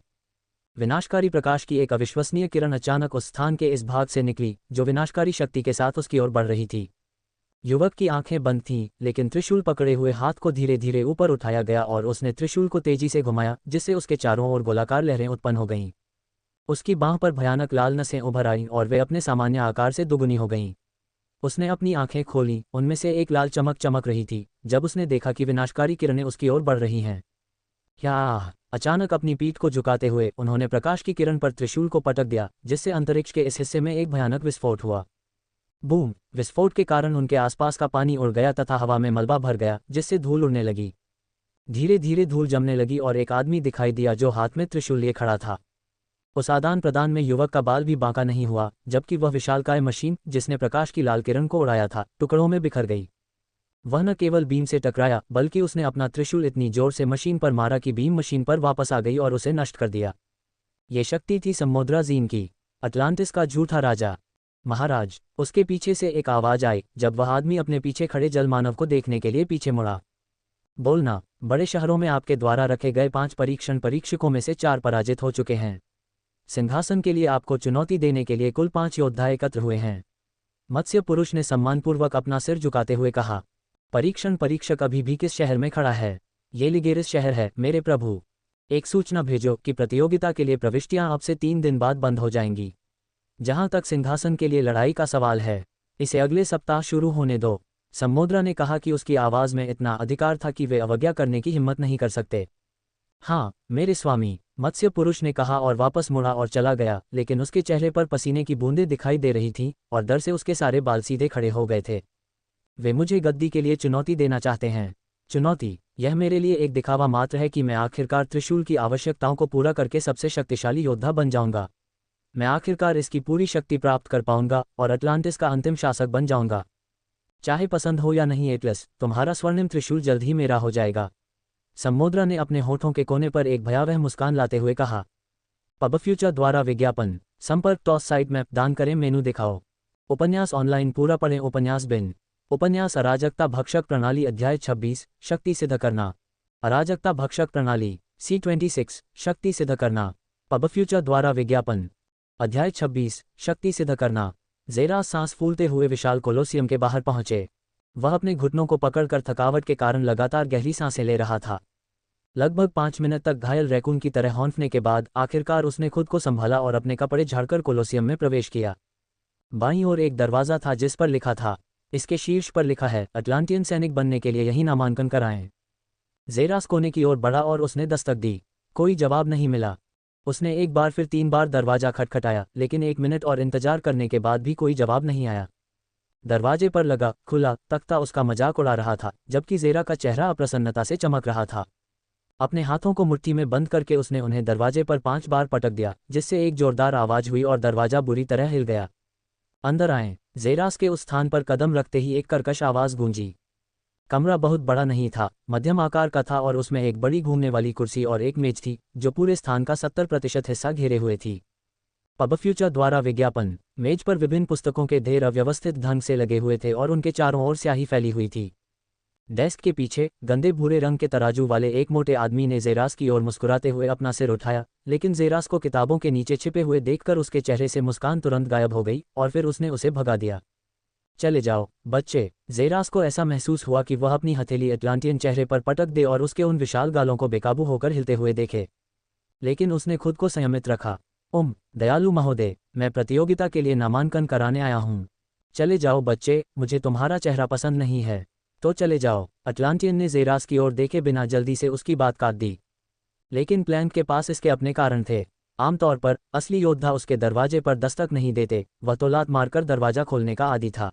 विनाशकारी प्रकाश की एक अविश्वसनीय किरण अचानक उस स्थान के इस भाग से निकली, जो विनाशकारी शक्ति के साथ उसकी ओर बढ़ रही थी। युवक की आंखें बंद थीं, लेकिन त्रिशूल पकड़े हुए हाथ को धीरे धीरे ऊपर उठाया गया और उसने त्रिशूल को तेजी से घुमाया, जिससे उसके चारों ओर गोलाकार लहरें उत्पन्न हो गईं। उसकी बांह पर भयानक लाल नसें उभर आईं और वे अपने सामान्य आकार से दुगुनी हो गईं। उसने अपनी आंखें खोलीं, उनमें से एक लाल चमक चमक रही थी। जब उसने देखा कि विनाशकारी किरणें उसकी ओर बढ़ रही हैं, क्या अचानक अपनी पीठ को झुकाते हुए उन्होंने प्रकाश की किरण पर त्रिशूल को पटक दिया, जिससे अंतरिक्ष के इस हिस्से में एक भयानक विस्फोट हुआ। बूम! विस्फोट के कारण उनके आसपास का पानी उड़ गया तथा हवा में मलबा भर गया, जिससे धूल उड़ने लगी। धीरे धीरे धूल जमने लगी और एक आदमी दिखाई दिया जो हाथ में त्रिशूल लिए खड़ा था। उस आदान प्रदान में युवक का बाल भी बांका नहीं हुआ, जबकि वह विशालकाय मशीन, जिसने प्रकाश की लाल किरण को उड़ाया था, टुकड़ों में बिखर गई। वह न केवल बीम से टकराया, बल्कि उसने अपना त्रिशूल इतनी जोर से मशीन पर मारा कि बीम मशीन पर वापस आ गई और उसे नष्ट कर दिया। ये शक्ति थी सम्मोद्रा जीन की, अटलांटिस का झूठा राजा। महाराज, उसके पीछे से एक आवाज आई जब वह आदमी अपने पीछे खड़े जलमानव को देखने के लिए पीछे मुड़ा। बोलना, बड़े शहरों में आपके द्वारा रखे गए 5 परीक्षकों में से 4 पराजित हो चुके हैं। सिंहासन के लिए आपको चुनौती देने के लिए कुल 5 योद्धा एकत्र हुए हैं। मत्स्य पुरुष ने सम्मानपूर्वक अपना सिर झुकाते हुए कहा। परीक्षक अभी भी किस शहर में खड़ा है? ये लिगेरिस शहर है, मेरे प्रभु। एक सूचना भेजो कि प्रतियोगिता के लिए प्रविष्टियां अब से 3 दिन बाद बंद हो जाएंगी। जहां तक सिंहासन के लिए लड़ाई का सवाल है, इसे अगले सप्ताह शुरू होने दो। सम्मोद्रा ने कहा कि उसकी आवाज में इतना अधिकार था कि वे अवज्ञा करने की हिम्मत नहीं कर सकते। हाँ, मेरे स्वामी, मत्स्य पुरुष ने कहा और वापस मुड़ा और चला गया, लेकिन उसके चेहरे पर पसीने की बूंदें दिखाई दे रही थीं और डर से उसके सारे बाल सीधे खड़े हो गए थे। वे मुझे गद्दी के लिए चुनौती देना चाहते हैं। चुनौती? यह मेरे लिए एक दिखावा मात्र है कि मैं आखिरकार त्रिशूल की आवश्यकताओं को पूरा करके सबसे शक्तिशाली योद्धा बन जाऊंगा। मैं आखिरकार इसकी पूरी शक्ति प्राप्त कर पाऊंगा और अटलांटिस का अंतिम शासक बन जाऊंगा। चाहे पसंद हो या नहीं एटलस, तुम्हारा स्वर्णिम त्रिशूल जल्द ही मेरा हो जाएगा। सम्मोद्रा ने अपने होठों के कोने पर एक भयावह मुस्कान लाते हुए कहा। पब फ्यूचर द्वारा विज्ञापन। संपर्क टॉस साइट मैप दान करें, मेनू दिखाओ। उपन्यास ऑनलाइन पूरा पढ़ें। उपन्यास बिन। उपन्यास अराजकता भक्षक प्रणाली अध्याय 26 शक्ति सिद्ध करना। अराजकता भक्षक प्रणाली C26 शक्ति सिद्ध करना। पब फ्यूचर द्वारा विज्ञापन। अध्याय 26 शक्ति सिद्ध करना। ज़ेरास सांस फूलते हुए विशाल कोलोसियम के बाहर पहुंचे। वह अपने घुटनों को पकड़कर थकावट के कारण लगातार गहरी सांसें ले रहा था। लगभग 5 मिनट तक घायल रैकून की तरह हौंफने के बाद आखिरकार उसने खुद को संभाला और अपने कपड़े झाड़कर कोलोसियम में प्रवेश किया। बाईं ओर एक दरवाज़ा था जिस पर लिखा था, इसके शीर्ष पर लिखा है, अटलांटियन सैनिक बनने के लिए यही नामांकन कराएं। ज़ेरास कोने की ओर बढ़ा और उसने दस्तक दी। कोई जवाब नहीं मिला। उसने एक बार फिर 3 बार दरवाज़ा खटखटाया, लेकिन 1 मिनट और इंतजार करने के बाद भी कोई जवाब नहीं आया। दरवाजे पर लगा खुला तख्ता उसका मजाक उड़ा रहा था, जबकि ज़ेरा का चेहरा अप्रसन्नता से चमक रहा था। अपने हाथों को मुट्ठी में बंद करके उसने उन्हें दरवाजे पर 5 बार पटक दिया, जिससे एक जोरदार आवाज़ हुई और दरवाज़ा बुरी तरह हिल गया। अंदर आएं। ज़ेरास के उस स्थान पर कदम रखते ही एक कर्कश आवाज़ गूंजी। कमरा बहुत बड़ा नहीं था, मध्यम आकार का था और उसमें एक बड़ी घूमने वाली कुर्सी और एक मेज थी, जो पूरे स्थान का 70% हिस्सा घेरे हुए थी। पब फ्यूचर द्वारा विज्ञापन। मेज पर विभिन्न पुस्तकों के ढेर अव्यवस्थित ढंग से लगे हुए थे और उनके चारों ओर स्याही फैली हुई थी। डेस्क के पीछे गंदे भूरे रंग के तराजू वाले एक मोटे आदमी ने ज़ेरास की ओर मुस्कुराते हुए अपना सिर उठाया, लेकिन ज़ेरास को किताबों के नीचे छिपे हुए देखकर उसके चेहरे से मुस्कान तुरंत गायब हो गई और फिर उसने उसे भगा दिया। चले जाओ, बच्चे। ज़ेरास को ऐसा महसूस हुआ कि वह अपनी हथेली अटलांटियन चेहरे पर पटक दे और उसके उन विशाल गालों को बेकाबू होकर हिलते हुए देखे, लेकिन उसने खुद को संयमित रखा। दयालु महोदय, मैं प्रतियोगिता के लिए नामांकन कराने आया हूँ। चले जाओ बच्चे, मुझे तुम्हारा चेहरा पसंद नहीं है, तो चले जाओ। अटलांटियन ने ज़ेरास की ओर देखे बिना जल्दी से उसकी बात काट दी। लेकिन प्लैंक के पास इसके अपने कारण थे। आमतौर पर असली योद्धा उसके दरवाजे पर दस्तक नहीं देते, वह तो लात मारकर दरवाजा खोलने का आदी था।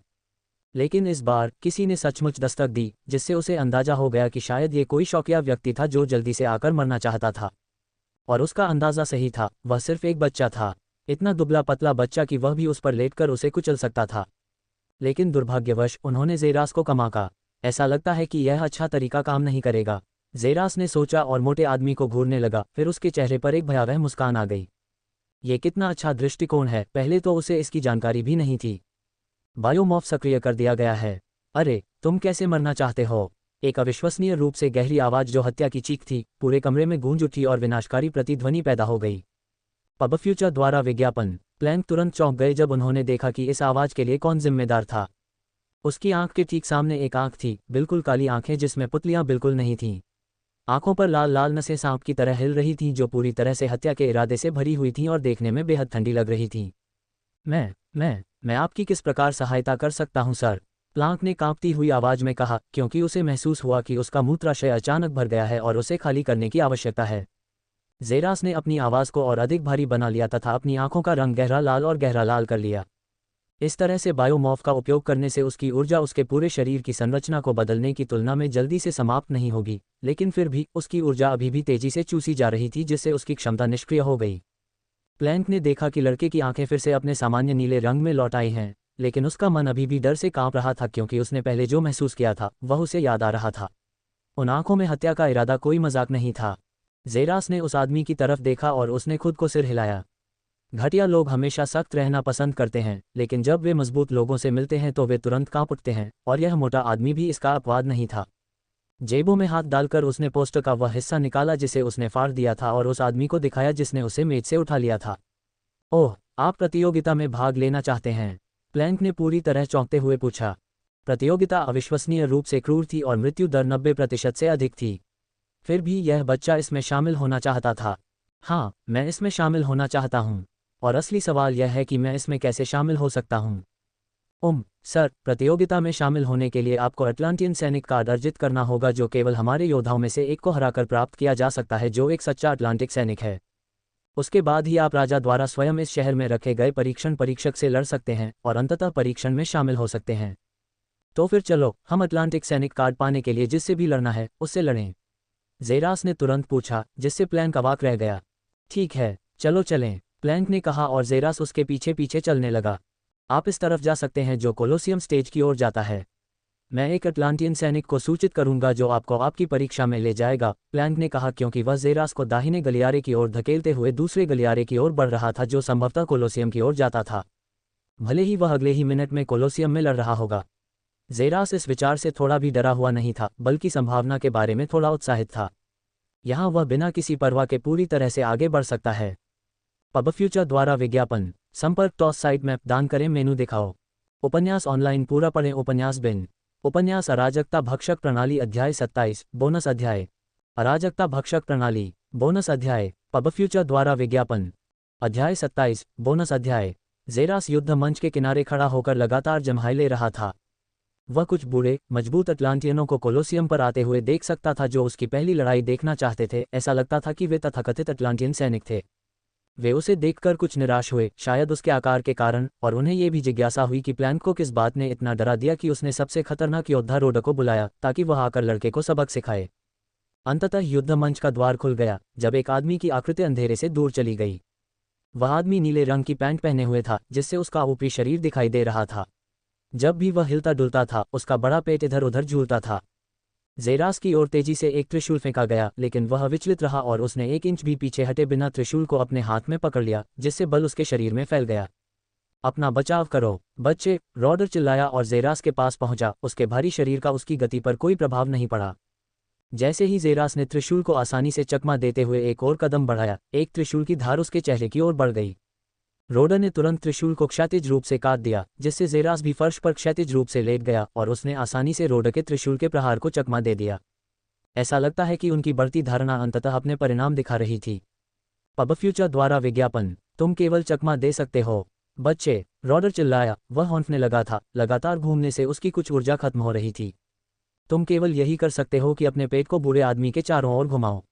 लेकिन इस बार किसी ने सचमुच दस्तक दी, जिससे उसे अंदाजा हो गया कि शायद ये कोई शौकिया व्यक्ति था जो जल्दी से आकर मरना चाहता था। और उसका अंदाज़ा सही था, वह सिर्फ एक बच्चा था, इतना दुबला पतला बच्चा कि वह भी उस पर लेटकर उसे कुचल सकता था। लेकिन दुर्भाग्यवश उन्होंने ज़ेरास को कमाका। ऐसा लगता है कि यह अच्छा तरीका काम नहीं करेगा, ज़ेरास ने सोचा और मोटे आदमी को घूरने लगा। फिर उसके चेहरे पर एक भयावह मुस्कान आ गई। ये कितना अच्छा दृष्टिकोण है, पहले तो उसे इसकी जानकारी भी नहीं थी। बायोमॉर्फ सक्रिय कर दिया गया है। अरे, तुम कैसे मरना चाहते हो? एक अविश्वसनीय रूप से गहरी आवाज़ जो हत्या की चीख थी, पूरे कमरे में गूंज उठी और विनाशकारी प्रतिध्वनि पैदा हो गई। पब फ्यूचर द्वारा विज्ञापन। प्लैंक तुरंत चौंक गए जब उन्होंने देखा कि इस आवाज़ के लिए कौन जिम्मेदार था। उसकी आंख के ठीक सामने एक आंख थी, बिल्कुल काली आंखें जिसमें पुतलियां बिल्कुल नहीं थीं। आंखों पर लाल लाल नसें सांप की तरह हिल रही थीं, जो पूरी तरह से हत्या के इरादे से भरी हुई थीं और देखने में बेहद ठंडी लग रही थीं। मैं आपकी किस प्रकार सहायता कर सकता हूं सर? प्लांक ने कांपती हुई आवाज में कहा, क्योंकि उसे महसूस हुआ कि उसका मूत्राशय अचानक भर गया है और उसे खाली करने की आवश्यकता है। ज़ेरास ने अपनी आवाज़ को और अधिक भारी बना लिया तथा अपनी आंखों का रंग गहरा लाल और गहरा लाल कर लिया। इस तरह से बायोमॉर्फ का उपयोग करने से उसकी ऊर्जा उसके पूरे शरीर की संरचना को बदलने की तुलना में जल्दी से समाप्त नहीं होगी, लेकिन फिर भी उसकी ऊर्जा अभी भी तेजी से चूसी जा रही थी, जिससे उसकी क्षमता निष्क्रिय हो गई। प्लैंक ने देखा कि लड़के की आंखें फिर से अपने सामान्य नीले रंग में लौट आई हैं, लेकिन उसका मन अभी भी डर से कांप रहा था, क्योंकि उसने पहले जो महसूस किया था वह उसे याद आ रहा था। उन आंखों में हत्या का इरादा कोई मजाक नहीं था। ज़ेरास ने उस आदमी की तरफ देखा और उसने खुद को सिर हिलाया। घटिया लोग हमेशा सख्त रहना पसंद करते हैं, लेकिन जब वे मजबूत लोगों से मिलते हैं तो वे तुरंत कांप उठते हैं, और यह मोटा आदमी भी इसका अपवाद नहीं था। जेबों में हाथ डालकर उसने पोस्टर का वह हिस्सा निकाला जिसे उसने फाड़ दिया था और उस आदमी को दिखाया जिसने उसे मेज से उठा लिया था। ओह, आप प्रतियोगिता में भाग लेना चाहते हैं? प्लैंक ने पूरी तरह चौंकते हुए पूछा। प्रतियोगिता अविश्वसनीय रूप से क्रूर थी और मृत्यु दर 90% से अधिक थी। फिर भी यह बच्चा इसमें शामिल होना चाहता था। हाँ, मैं इसमें शामिल होना चाहता हूँ। और असली सवाल यह है कि मैं इसमें कैसे शामिल हो सकता हूँ। सर, प्रतियोगिता में शामिल होने के लिए आपको अटलांटियन सैनिक कार्ड अर्जित करना होगा जो केवल हमारे योद्धाओं में से एक को हराकर प्राप्त किया जा सकता है जो एक सच्चा अटलांटिक सैनिक है। उसके बाद ही आप राजा द्वारा स्वयं इस शहर में रखे गए परीक्षक से लड़ सकते हैं और अंततः परीक्षण में शामिल हो सकते हैं। तो फिर चलो, हम अटलांटिक सैनिक कार्ड पाने के लिए जिससे भी लड़ना है उससे लड़ें। ज़ेरास ने तुरंत पूछा, जिससे प्लैंक अवाक रह गया। ठीक है, चलो चलें, प्लैंक ने कहा और ज़ेरास उसके पीछे पीछे चलने लगा। आप इस तरफ जा सकते हैं जो कोलोसियम स्टेज की ओर जाता है। मैं एक अटलांटियन सैनिक को सूचित करूंगा जो आपको आपकी परीक्षा में ले जाएगा, प्लैंक ने कहा क्योंकि वह ज़ेरास को दाहिने गलियारे की ओर धकेलते हुए दूसरे गलियारे की ओर बढ़ रहा था जो संभवतः कोलोसियम की ओर जाता था। भले ही वह अगले ही मिनट में कोलोसियम में लड़ रहा होगा। ज़ेरास इस विचार से थोड़ा भी डरा हुआ नहीं था, बल्कि संभावना के बारे में थोड़ा उत्साहित था। यहाँ वह बिना किसी परवाह के पूरी तरह से आगे बढ़ सकता है। पबफ्यूचर द्वारा विज्ञापन। संपर्क टॉस साइट मैप दान करें मेनू दिखाओ। उपन्यास ऑनलाइन पूरा पढ़ें। उपन्यास बिन। उपन्यास अराजकता भक्षक प्रणाली अध्याय 27 बोनस अध्याय। अराजकता भक्षक प्रणाली बोनस अध्याय। पबफ्यूचर द्वारा विज्ञापन। अध्याय 27 बोनस अध्याय। ज़ेरास युद्ध मंच के किनारे खड़ा होकर लगातार जम्हाई ले रहा था। वह कुछ बूढ़े मजबूत अटलांटियनों को कोलोसियम पर आते हुए देख सकता था जो उसकी पहली लड़ाई देखना चाहते थे। ऐसा लगता था कि वे तथाकथित अटलांटियन सैनिक थे। वे उसे देखकर कुछ निराश हुए, शायद उसके आकार के कारण, और उन्हें यह भी जिज्ञासा हुई कि प्लैंक को किस बात ने इतना डरा दिया कि उसने सबसे खतरनाक योद्धा रोडर को बुलाया ताकि वह आकर लड़के को सबक सिखाए। अंततः युद्ध मंच का द्वार खुल गया जब एक आदमी की आकृति अंधेरे से दूर चली गई। वह आदमी नीले रंग की पैंट पहने हुए था जिससे उसका ऊपरी शरीर दिखाई दे रहा था। जब भी वह हिलता डुलता था उसका बड़ा पेट इधर उधर झूलता था। ज़ेरास की ओर तेजी से एक त्रिशूल फेंका गया, लेकिन वह विचलित रहा और उसने 1 इंच भी पीछे हटे बिना त्रिशूल को अपने हाथ में पकड़ लिया, जिससे बल उसके शरीर में फैल गया। अपना बचाव करो, बच्चे, रोडर चिल्लाया और ज़ेरास के पास पहुंचा। उसके भारी शरीर का उसकी गति पर कोई प्रभाव नहीं पड़ा। जैसे ही ज़ेरास ने त्रिशूल को आसानी से चकमा देते हुए एक और कदम बढ़ाया, एक त्रिशूल की धार उसके चेहरे की ओर बढ़ गई। रोडर ने तुरंत त्रिशूल को क्षैतिज रूप से काट दिया, जिससे ज़ेरास भी फर्श पर क्षैतिज रूप से लेट गया और उसने आसानी से रोडर के त्रिशूल के प्रहार को चकमा दे दिया। ऐसा लगता है कि उनकी बढ़ती धारणा अंततः अपने परिणाम दिखा रही थी। पबफ्यूचर द्वारा विज्ञापन। तुम केवल चकमा दे सकते हो, बच्चे, रोडर चिल्लाया। वह हौंफने लगा था, लगातार घूमने से उसकी कुछ ऊर्जा खत्म हो रही थी। तुम केवल यही कर सकते हो कि अपने पेट को बूढ़े आदमी के चारों ओर घुमाओ,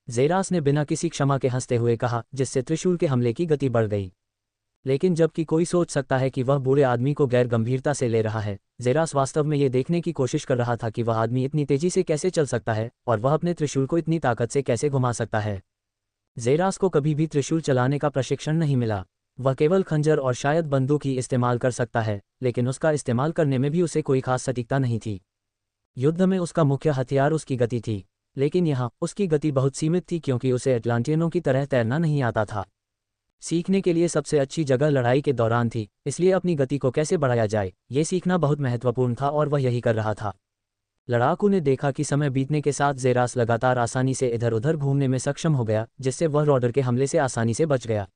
ज़ेरास ने बिना किसी क्षमा के हंसते हुए कहा, जिससे त्रिशूल के हमले की गति बढ़ गई। लेकिन जबकि कोई सोच सकता है कि वह बूढ़े आदमी को गैर गंभीरता से ले रहा है, ज़ेरास वास्तव में ये देखने की कोशिश कर रहा था कि वह आदमी इतनी तेजी से कैसे चल सकता है और वह अपने त्रिशूल को इतनी ताकत से कैसे घुमा सकता है। ज़ेरास को कभी भी त्रिशूल चलाने का प्रशिक्षण नहीं मिला। वह केवल खंजर और शायद बंदूक ही इस्तेमाल कर सकता है, लेकिन उसका इस्तेमाल करने में भी उसे कोई खास सटीकता नहीं थी। युद्ध में उसका मुख्य हथियार उसकी गति थी, लेकिन यहाँ उसकी गति बहुत सीमित थी क्योंकि उसे अटलांटियनों की तरह तैरना नहीं आता था। सीखने के लिए सबसे अच्छी जगह लड़ाई के दौरान थी, इसलिए अपनी गति को कैसे बढ़ाया जाए, ये सीखना बहुत महत्वपूर्ण था और वह यही कर रहा था। लड़ाकू ने देखा कि समय बीतने के साथ ज़ेरास लगातार आसानी से इधर उधर घूमने में सक्षम हो गया, जिससे वह रोडर के हमले से आसानी से बच गया।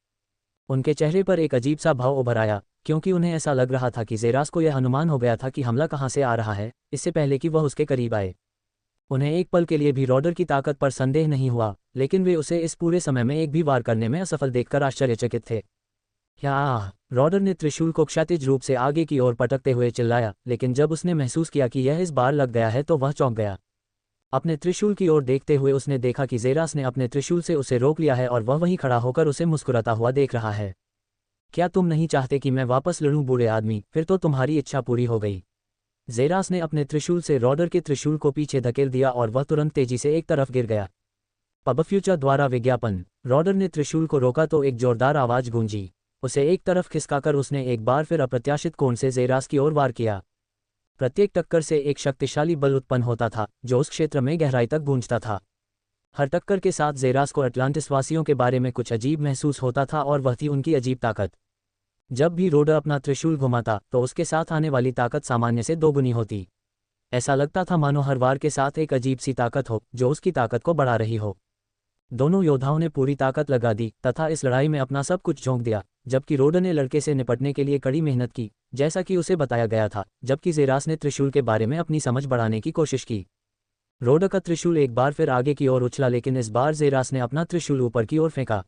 उनके चेहरे पर एक अजीब सा भाव उभर आया, क्योंकि उन्हें ऐसा लग रहा था कि ज़ेरास को यह अनुमान हो गया था कि हमला कहाँ से आ रहा है, इससे पहले कि वह उसके करीब आए। उन्हें एक पल के लिए भी रोडर की ताकत पर संदेह नहीं हुआ, लेकिन वे उसे इस पूरे समय में एक भी वार करने में असफल देखकर आश्चर्यचकित थे। रोडर ने त्रिशूल को क्षैतिज रूप से आगे की ओर पटकते हुए चिल्लाया, लेकिन जब उसने महसूस किया कि यह इस बार लग गया है तो वह चौंक गया। अपने त्रिशूल की ओर देखते हुए उसने देखा कि ज़ेरास ने अपने त्रिशूल से उसे रोक लिया है और वह वहीं खड़ा होकर उसे मुस्कुराता हुआ देख रहा है। क्या तुम नहीं चाहते कि मैं वापस लड़ूं बूढ़े आदमी? फिर तो तुम्हारी इच्छा पूरी हो गई। ज़ेरास ने अपने त्रिशूल से रोडर के त्रिशूल को पीछे धकेल दिया और वह तुरंत तेजी से एक तरफ गिर गया। पबफ्यूचर द्वारा विज्ञापन। रोडर ने त्रिशूल को रोका तो एक जोरदार आवाज गूंजी। उसे एक तरफ खिसकाकर उसने एक बार फिर अप्रत्याशित कोण से ज़ेरास की ओर वार किया। प्रत्येक टक्कर से एक शक्तिशाली बल उत्पन्न होता था जो उस क्षेत्र में गहराई तक गूंजता था। हर टक्कर के साथ जेरास को अटलांटिस वासियों के बारे में कुछ अजीब महसूस होता था और वह थी उनकी अजीब ताकत। जब भी रोडर अपना त्रिशूल घुमाता तो उसके साथ आने वाली ताकत सामान्य से दोगुनी होती। ऐसा लगता था मानो हर वार के साथ एक अजीब सी ताकत हो जो उसकी ताकत को बढ़ा रही हो। दोनों योद्धाओं ने पूरी ताकत लगा दी तथा इस लड़ाई में अपना सब कुछ झोंक दिया, जबकि रोडर ने लड़के से निपटने के लिए कड़ी मेहनत की, जैसा कि उसे बताया गया था, जबकि जेरास ने त्रिशूल के बारे में अपनी समझ बढ़ाने की कोशिश की। रोडर का त्रिशूल एक बार फिर आगे की ओर उछला, लेकिन इस बार जेरास ने अपना त्रिशूल ऊपर की ओर फेंका।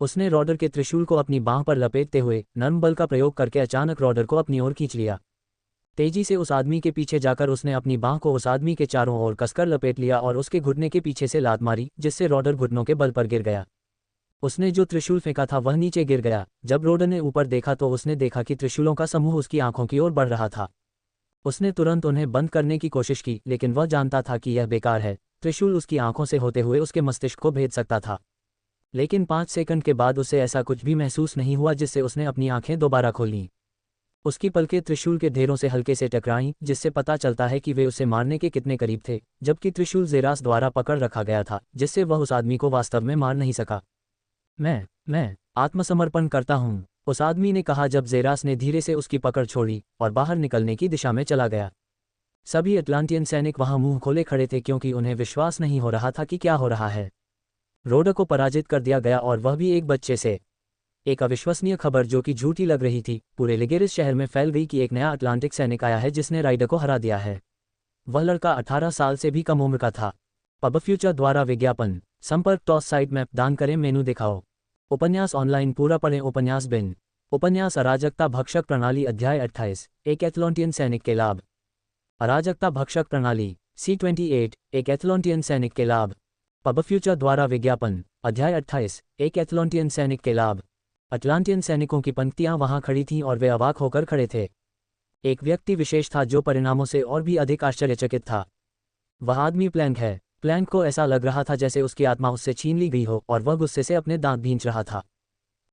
उसने रॉडर के त्रिशूल को अपनी बांह पर लपेटते हुए नर्म बल का प्रयोग करके अचानक रॉडर को अपनी ओर खींच लिया। तेजी से उस आदमी के पीछे जाकर उसने अपनी बांह को उस आदमी के चारों ओर कसकर लपेट लिया और उसके घुटने के पीछे से लात मारी, जिससे रॉडर घुटनों के बल पर गिर गया। उसने जो त्रिशूल फेंका था वह नीचे गिर गया। जब रॉडर ने ऊपर देखा तो उसने देखा कि त्रिशूलों का समूह उसकी आंखों की ओर बढ़ रहा था। उसने तुरंत उन्हें बंद करने की कोशिश की, लेकिन वह जानता था कि यह बेकार है। त्रिशूल उसकी आंखों से होते हुए उसके मस्तिष्क को भेद सकता था। लेकिन 5 सेकंड के बाद उसे ऐसा कुछ भी महसूस नहीं हुआ, जिससे उसने अपनी आंखें दोबारा खोलीं। उसकी पलकें त्रिशूल के ढेरों से हल्के से टकराईं, जिससे पता चलता है कि वे उसे मारने के कितने करीब थे, जबकि त्रिशूल जेरास द्वारा पकड़ रखा गया था, जिससे वह उस आदमी को वास्तव में मार नहीं सका। मैं आत्मसमर्पण करता हूँ, उस आदमी ने कहा जब जेरास ने धीरे से उसकी पकड़ छोड़ी और बाहर निकलने की दिशा में चला गया। सभी अटलांटियन सैनिक वहां मुंह खोले खड़े थे, क्योंकि उन्हें विश्वास नहीं हो रहा था कि क्या हो रहा है। रोडर को पराजित कर दिया गया, और वह भी एक बच्चे से। एक अविश्वसनीय खबर जो कि झूठी लग रही थी पूरे लिगेरिस शहर में फैल गई कि एक नया अटलांटिक सैनिक आया है जिसने राइडर को हरा दिया है। वह लड़का 18 साल से भी कम उम्र का था। पब फ्यूचर द्वारा विज्ञापन। संपर्क टॉस साइट मैप दान करें, मेनू दिखाओ। उपन्यास ऑनलाइन पूरा पढ़ें। उपन्यास बिन। उपन्यास अराजकता भक्षक प्रणाली अध्याय 28। एक एथलॉन्टियन सैनिक के लाभ। अराजकता भक्षक प्रणाली C28। एक एथलॉन्टियन सैनिक के लाभ। पब फ्यूचर द्वारा विज्ञापन। अध्याय 28। एक एथलॉन्टियन सैनिक के लाभ। अटलांटियन सैनिकों की पंक्तियां वहां खड़ी थीं और वे अवाक होकर खड़े थे। एक व्यक्ति विशेष था जो परिणामों से और भी अधिक आश्चर्यचकित था। वह आदमी प्लैंक है। प्लैंक को ऐसा लग रहा था जैसे उसकी आत्मा उससे छीन ली गई हो, और वह गुस्से से अपने दांत भींच रहा था।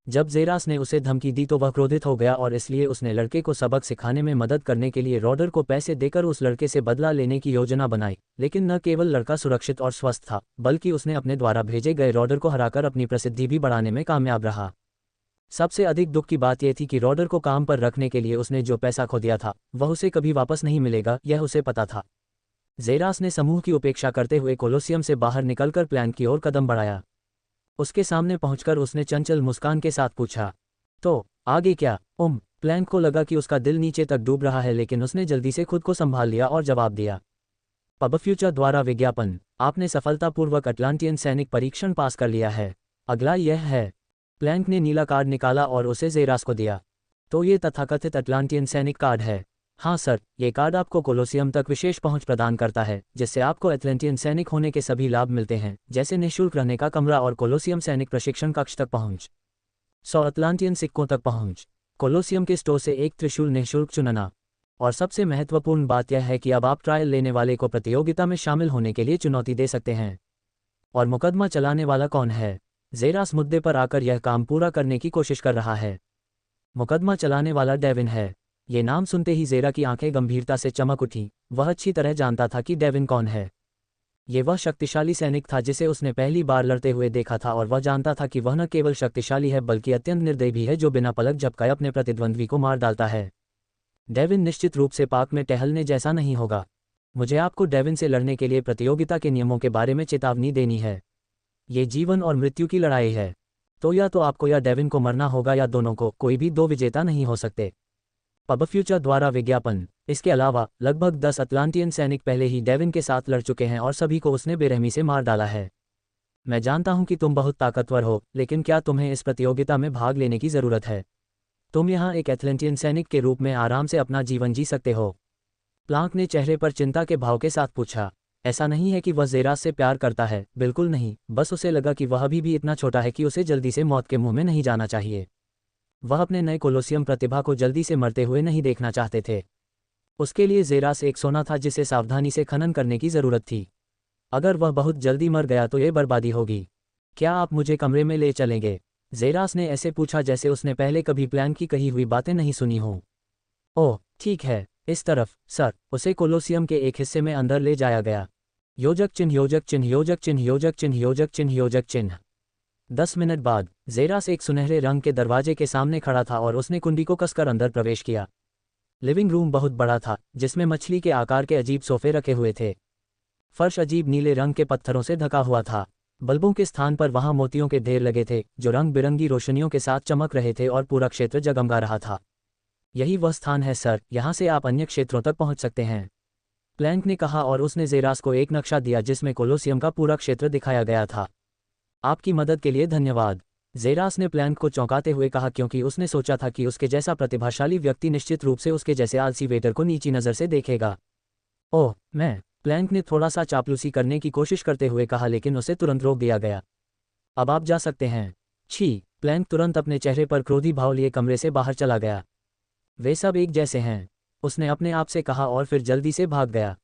जब जेरास ने उसे धमकी दी तो वह क्रोधित हो गया, और इसलिए उसने लड़के को सबक सिखाने में मदद करने के लिए रॉडर को पैसे देकर उस लड़के से बदला लेने की योजना बनाई। लेकिन न केवल लड़का सुरक्षित और स्वस्थ था, बल्कि उसने अपने द्वारा भेजे गए रॉडर को हराकर अपनी प्रसिद्धि भी बढ़ाने में कामयाब रहा। सबसे अधिक दुख की बात यह थी कि रॉडर को काम पर रखने के लिए उसने जो पैसा खो दिया था वह उसे कभी वापस नहीं मिलेगा, यह उसे पता था। जेरास ने समूह की उपेक्षा करते हुए कोलोसियम से बाहर निकलकर प्लान की ओर कदम बढ़ाया। उसके सामने पहुंचकर उसने चंचल मुस्कान के साथ पूछा, तो आगे क्या? प्लैंक को लगा कि उसका दिल नीचे तक डूब रहा है, लेकिन उसने जल्दी से खुद को संभाल लिया और जवाब दिया। पब फ्यूचर द्वारा विज्ञापन। आपने सफलतापूर्वक अटलांटियन सैनिक परीक्षण पास कर लिया है। अगला यह है। प्लैंक ने नीला कार्ड निकाला और उसे जेरास को दिया। तो ये तथाकथित अटलांटियन सैनिक कार्ड है। हाँ सर, ये कार्ड आपको कोलोसियम तक विशेष पहुंच प्रदान करता है, जिससे आपको एटलांटियन सैनिक होने के सभी लाभ मिलते हैं, जैसे निःशुल्क रहने का कमरा और कोलोसियम सैनिक प्रशिक्षण कक्ष तक पहुंच। 100 अटलांटियन सिक्कों तक पहुंच। कोलोसियम के स्टोर से एक त्रिशूल निःशुल्क चुनना। और सबसे महत्वपूर्ण बात यह है कि अब आप ट्रायल लेने वाले को प्रतियोगिता में शामिल होने के लिए चुनौती दे सकते हैं। और मुकदमा चलाने वाला कौन है? जेरास मुद्दे पर आकर यह काम पूरा करने की कोशिश कर रहा है। मुकदमा चलाने वाला डेविन है। ये नाम सुनते ही जेरा की आंखें गंभीरता से चमक उठीं। वह अच्छी तरह जानता था कि डेविन कौन है। ये वह शक्तिशाली सैनिक था जिसे उसने पहली बार लड़ते हुए देखा था, और वह जानता था कि वह न केवल शक्तिशाली है बल्कि अत्यंत निर्दयी भी है, जो बिना पलक झपकाए अपने प्रतिद्वंद्वी को मार डालता है। डेविन निश्चित रूप से पार्क में टहलने जैसा नहीं होगा। मुझे आपको डेविन से लड़ने के लिए प्रतियोगिता के नियमों के बारे में चेतावनी देनी है। ये जीवन और मृत्यु की लड़ाई है। तो या तो आपको या डेविन को मरना होगा, या दोनों को। कोई भी दो विजेता नहीं हो सकते। पब फ्यूचर द्वारा विज्ञापन। इसके अलावा लगभग 10 अटलांटियन सैनिक पहले ही डेविन के साथ लड़ चुके हैं और सभी को उसने बेरहमी से मार डाला है। मैं जानता हूं कि तुम बहुत ताकतवर हो, लेकिन क्या तुम्हें इस प्रतियोगिता में भाग लेने की ज़रूरत है? तुम यहाँ एक एथलेंटियन सैनिक के रूप में आराम से अपना जीवन जी सकते हो। प्लांक ने चेहरे पर चिंता के भाव के साथ पूछा। ऐसा नहीं है कि वह जेरास से प्यार करता है, बिल्कुल नहीं। बस उसे लगा कि वह अभी भी इतना छोटा है कि उसे जल्दी से मौत के मुंह में नहीं जाना चाहिए। वह अपने नए कोलोसियम प्रतिभा को जल्दी से मरते हुए नहीं देखना चाहते थे। उसके लिए जेरास एक सोना था जिसे सावधानी से खनन करने की ज़रूरत थी। अगर वह बहुत जल्दी मर गया तो ये बर्बादी होगी। क्या आप मुझे कमरे में ले चलेंगे? जेरास ने ऐसे पूछा जैसे उसने पहले कभी प्लान की कही हुई बातें नहीं सुनी हों। ओह ठीक है, इस तरफ सर। उसे कोलोसियम के एक हिस्से में अंदर ले जाया गया। योजक चिन्ह योजक चिन्ह योजक चिन्ह योजक चिन्ह योजक चिन्ह योजक चिन्ह। 10 मिनट बाद ज़ेरास एक सुनहरे रंग के दरवाजे के सामने खड़ा था और उसने कुंडी को कसकर अंदर प्रवेश किया। लिविंग रूम बहुत बड़ा था, जिसमें मछली के आकार के अजीब सोफे रखे हुए थे। फर्श अजीब नीले रंग के पत्थरों से ढका हुआ था। बल्बों के स्थान पर वहां मोतियों के ढेर लगे थे, जो रंग बिरंगी रोशनियों के साथ चमक रहे थे और पूरा क्षेत्र जगमगा रहा था। यही वह स्थान है सर, यहाँ से आप अन्य क्षेत्रों तक पहुँच सकते हैं, प्लैंक ने कहा और उसने ज़ेरास को एक नक्शा दिया जिसमें कोलोसियम का पूरा क्षेत्र दिखाया गया था। आपकी मदद के लिए धन्यवाद, ज़ेरास ने प्लैंक को चौंकाते हुए कहा, क्योंकि उसने सोचा था कि उसके जैसा प्रतिभाशाली व्यक्ति निश्चित रूप से उसके जैसे आलसी वेटर को नीची नज़र से देखेगा। ओह मैं, प्लैंक ने थोड़ा सा चापलूसी करने की कोशिश करते हुए कहा, लेकिन उसे तुरंत रोक दिया गया। अब आप जा सकते हैं। छी, प्लैंक तुरंत अपने चेहरे पर क्रोधी भाव लिए कमरे से बाहर चला गया। वे सब एक जैसे हैं, उसने अपने आप से कहा और फिर जल्दी से भाग गया।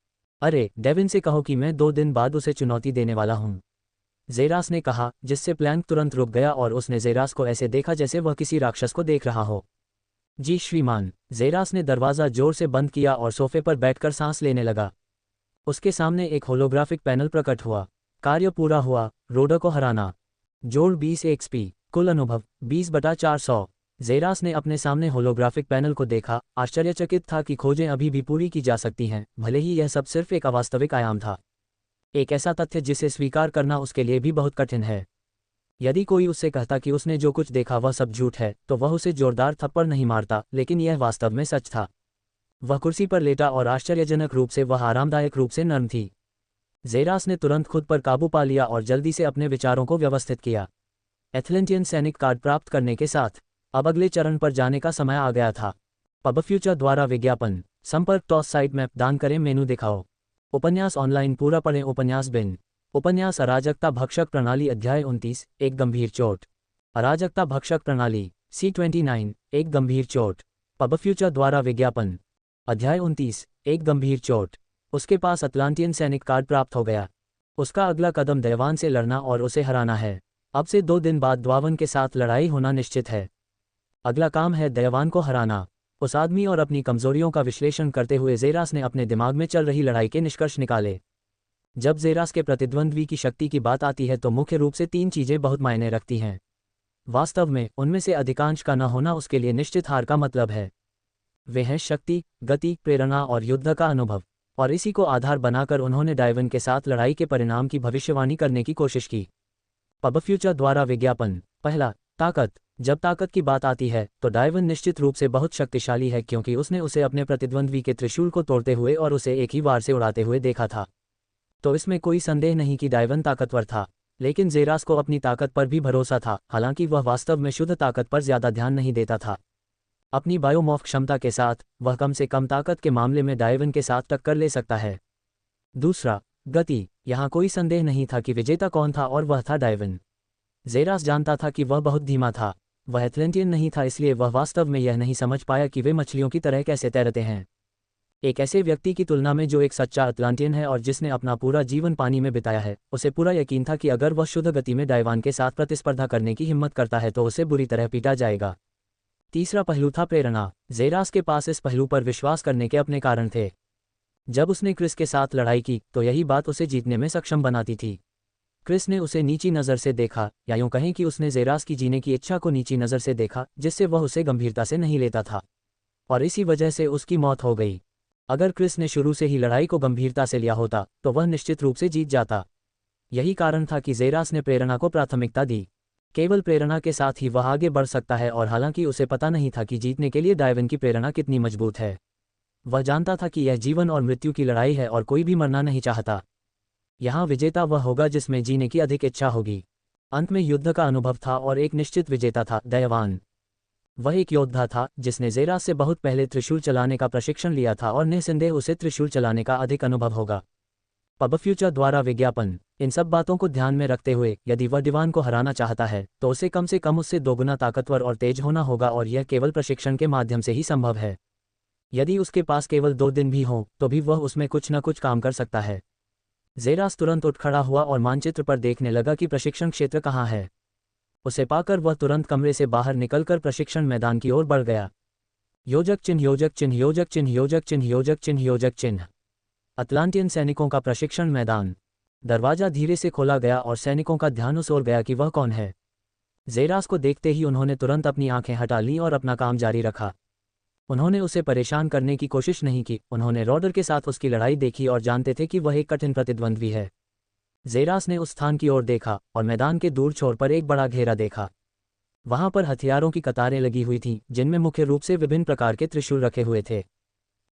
अरे डेविन से कहो कि मैं 2 दिन बाद उसे चुनौती देने वाला हूँ, ज़ेरास ने कहा, जिससे प्लैंक तुरंत रुक गया और उसने ज़ेरास को ऐसे देखा जैसे वह किसी राक्षस को देख रहा हो। जी श्रीमान, ज़ेरास ने दरवाज़ा जोर से बंद किया और सोफे पर बैठकर सांस लेने लगा। उसके सामने एक होलोग्राफिक पैनल प्रकट हुआ। कार्य पूरा हुआ, रोडर को हराना। जोड़ 20 एक्सपी, कुल अनुभव 20/400। ज़ेरास ने अपने सामने होलोग्राफिक पैनल को देखा, आश्चर्यचकित था कि खोजें अभी भी पूरी की जा सकती हैं, भले ही यह सब सिर्फ एक अवास्तविक आयाम था। एक ऐसा तथ्य जिसे स्वीकार करना उसके लिए भी बहुत कठिन है। यदि कोई उससे कहता कि उसने जो कुछ देखा वह सब झूठ है, तो वह उसे जोरदार थप्पड़ नहीं मारता, लेकिन यह वास्तव में सच था। वह कुर्सी पर लेटा और आश्चर्यजनक रूप से वह आरामदायक रूप से नर्म थी। ज़ेरास ने तुरंत खुद पर काबू पा लिया और जल्दी से अपने विचारों को व्यवस्थित किया। एथलेंटियन सैनिक कार्ड प्राप्त करने के साथ अब अगले चरण पर जाने का समय आ गया था। पब फ्यूचर द्वारा विज्ञापन, संपर्क टॉस साइट मैप दान करें, मेनू दिखाओ। उपन्यास ऑनलाइन पूरा पढ़ें। उपन्यास बिन। उपन्यास अराजकता भक्षक प्रणाली अध्याय 29, एक गंभीर चोट। अराजकता भक्षक प्रणाली C29, एक गंभीर चोट। पब फ्यूचर द्वारा विज्ञापन। अध्याय 29, एक गंभीर चोट। उसके पास अटलांटियन सैनिक कार्ड प्राप्त हो गया। उसका अगला कदम दैवान से लड़ना और उसे हराना है। अब से 2 दिन बाद द्वावन के साथ लड़ाई होना निश्चित है। अगला काम है दैवान को हराना। उस आदमी और अपनी कमजोरियों का विश्लेषण करते हुए ज़ेरास ने अपने दिमाग में चल रही लड़ाई के निष्कर्ष निकाले। जब ज़ेरास के प्रतिद्वंद्वी की शक्ति की बात आती है तो मुख्य रूप से 3 चीज़ें बहुत मायने रखती हैं। वास्तव में उनमें से अधिकांश का न होना उसके लिए निश्चित हार का मतलब है। वे हैं शक्ति, गति, प्रेरणा और युद्ध का अनुभव, और इसी को आधार बनाकर उन्होंने डायवन के साथ लड़ाई के परिणाम की भविष्यवाणी करने की कोशिश की। पब फ्यूचर द्वारा विज्ञापन। पहला, ताकत। जब ताकत की बात आती है तो डायवन निश्चित रूप से बहुत शक्तिशाली है, क्योंकि उसने उसे अपने प्रतिद्वंद्वी के त्रिशूल को तोड़ते हुए और उसे एक ही वार से उड़ाते हुए देखा था। तो इसमें कोई संदेह नहीं कि डायवन ताकतवर था, लेकिन ज़ेरास को अपनी ताकत पर भी भरोसा था, हालांकि वह वास्तव में शुद्ध ताकत पर ज्यादा ध्यान नहीं देता था। अपनी बायोमॉर्फ क्षमता के साथ वह कम से कम ताकत के मामले में डायवन के साथ टक्कर ले सकता है। दूसरा, गति। यहाँ कोई संदेह नहीं था कि विजेता कौन था, और वह था डायवन। ज़ेरास जानता था कि वह बहुत धीमा था। वह एथलेंटियन नहीं था, इसलिए वह वास्तव में यह नहीं समझ पाया कि वे मछलियों की तरह कैसे तैरते हैं। एक ऐसे व्यक्ति की तुलना में जो एक सच्चा अटलांटियन है और जिसने अपना पूरा जीवन पानी में बिताया है, उसे पूरा यकीन था कि अगर वह शुद्ध गति में डायवान के साथ प्रतिस्पर्धा करने की हिम्मत करता है तो उसे बुरी तरह पीटा जाएगा। तीसरा पहलू था प्रेरणा। ज़ेरास के पास इस पहलू पर विश्वास करने के अपने कारण थे। जब उसने क्रिस के साथ लड़ाई की तो यही बात उसे जीतने में सक्षम बनाती थी। क्रिस ने उसे नीची नज़र से देखा, या यूं कहें कि उसने ज़ेरास की जीने की इच्छा को नीची नज़र से देखा, जिससे वह उसे गंभीरता से नहीं लेता था, और इसी वजह से उसकी मौत हो गई। अगर क्रिस ने शुरू से ही लड़ाई को गंभीरता से लिया होता तो वह निश्चित रूप से जीत जाता। यही कारण था कि ज़ेरास ने प्रेरणा को प्राथमिकता दी। केवल प्रेरणा के साथ ही वह आगे बढ़ सकता है, और हालांकि उसे पता नहीं था कि जीतने के लिए डायवन की प्रेरणा कितनी मजबूत है। वह जानता था कि यह जीवन और मृत्यु की लड़ाई है और कोई भी मरना नहीं चाहता। यहाँ विजेता वह होगा जिसमें जीने की अधिक इच्छा होगी। अंत में युद्ध का अनुभव था और एक निश्चित विजेता था, दैवान। वह एक योद्धा था जिसने ज़ेरास से बहुत पहले त्रिशूल चलाने का प्रशिक्षण लिया था, और निस्संदेह उसे त्रिशूल चलाने का अधिक अनुभव होगा। पब फ्यूचर द्वारा विज्ञापन। इन सब बातों को ध्यान में रखते हुए यदि वह डिवान को हराना चाहता है तो उसे कम से कम उससे दोगुना ताकतवर और तेज होना होगा, और यह केवल प्रशिक्षण के माध्यम से ही संभव है। यदि उसके पास केवल 2 दिन भी हों तो भी वह उसमें कुछ न कुछ काम कर सकता है। ज़ेरास तुरंत उठ खड़ा हुआ और मानचित्र पर देखने लगा कि प्रशिक्षण क्षेत्र कहाँ है। उसे पाकर वह तुरंत कमरे से बाहर निकलकर प्रशिक्षण मैदान की ओर बढ़ गया। योजक चिन्ह योजक चिन्ह योजक चिन्ह योजक चिन्ह योजक चिन्ह योजक चिन्ह। अटलांटियन सैनिकों का प्रशिक्षण मैदान। दरवाजा धीरे से खोला गया और सैनिकों का ध्यान उस ओर गया कि वह कौन है। ज़ेरास को देखते ही उन्होंने तुरंत अपनी आंखें हटा लीं और अपना काम जारी रखा। उन्होंने उसे परेशान करने की कोशिश नहीं की। उन्होंने रॉडर के साथ उसकी लड़ाई देखी और जानते थे कि वह एक कठिन प्रतिद्वंद्वी है। ज़ेरास ने उस स्थान की ओर देखा और मैदान के दूर छोर पर एक बड़ा घेरा देखा। वहां पर हथियारों की कतारें लगी हुई थीं, जिनमें मुख्य रूप से विभिन्न प्रकार के त्रिशूल रखे हुए थे।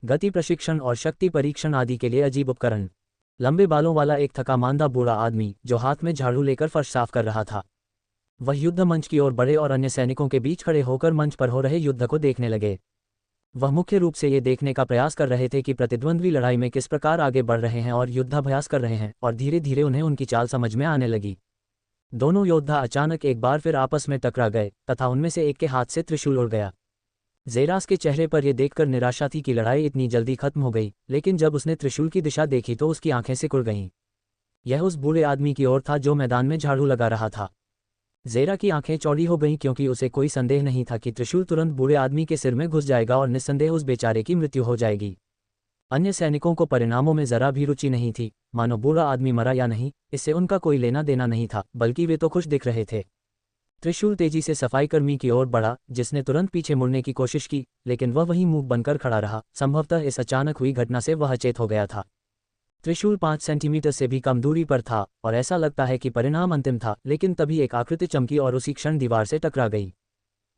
गति प्रशिक्षण और शक्ति परीक्षण आदि के लिए अजीब उपकरण। लंबे बालों वाला एक थका मांदा बूढ़ा आदमी जो हाथ में झाड़ू लेकर फर्श साफ कर रहा था। वह युद्ध मंच की ओर बढ़े और अन्य सैनिकों के बीच खड़े होकर मंच पर हो रहे युद्ध को देखने लगे। वह मुख्य रूप से ये देखने का प्रयास कर रहे थे कि प्रतिद्वंद्वी लड़ाई में किस प्रकार आगे बढ़ रहे हैं और युद्धाभ्यास कर रहे हैं, और धीरे धीरे उन्हें उनकी चाल समझ में आने लगी। दोनों योद्धा अचानक एक बार फिर आपस में टकरा गए तथा उनमें से एक के हाथ से त्रिशूल उड़ गया। ज़ेरास के चेहरे पर यह देखकर निराशा थी कि लड़ाई इतनी जल्दी खत्म हो गई, लेकिन जब उसने त्रिशूल की दिशा देखी तो उसकी आंखें सिकुड़ गईं। यह उस बूढ़े आदमी की ओर था जो मैदान में झाड़ू लगा रहा था। ज़ेरा की आंखें चौड़ी हो गईं क्योंकि उसे कोई संदेह नहीं था कि त्रिशूल तुरंत बूढ़े आदमी के सिर में घुस जाएगा और निस्संदेह उस बेचारे की मृत्यु हो जाएगी। अन्य सैनिकों को परिणामों में जरा भी रुचि नहीं थी। मानो बूढ़ा आदमी मरा या नहीं, इससे उनका कोई लेना देना नहीं था, बल्कि वे तो खुश दिख रहे थे। त्रिशूल तेजी से सफाईकर्मी की ओर बढ़ा, जिसने तुरंत पीछे मुड़ने की कोशिश की, लेकिन वह वहीं मूक बनकर खड़ा रहा। संभवतः इस अचानक हुई घटना से वह अचेत हो गया था। त्रिशूल 5 सेंटीमीटर से भी कम दूरी पर था और ऐसा लगता है कि परिणाम अंतिम था, लेकिन तभी एक आकृति चमकी और उसी क्षण दीवार से टकरा गई।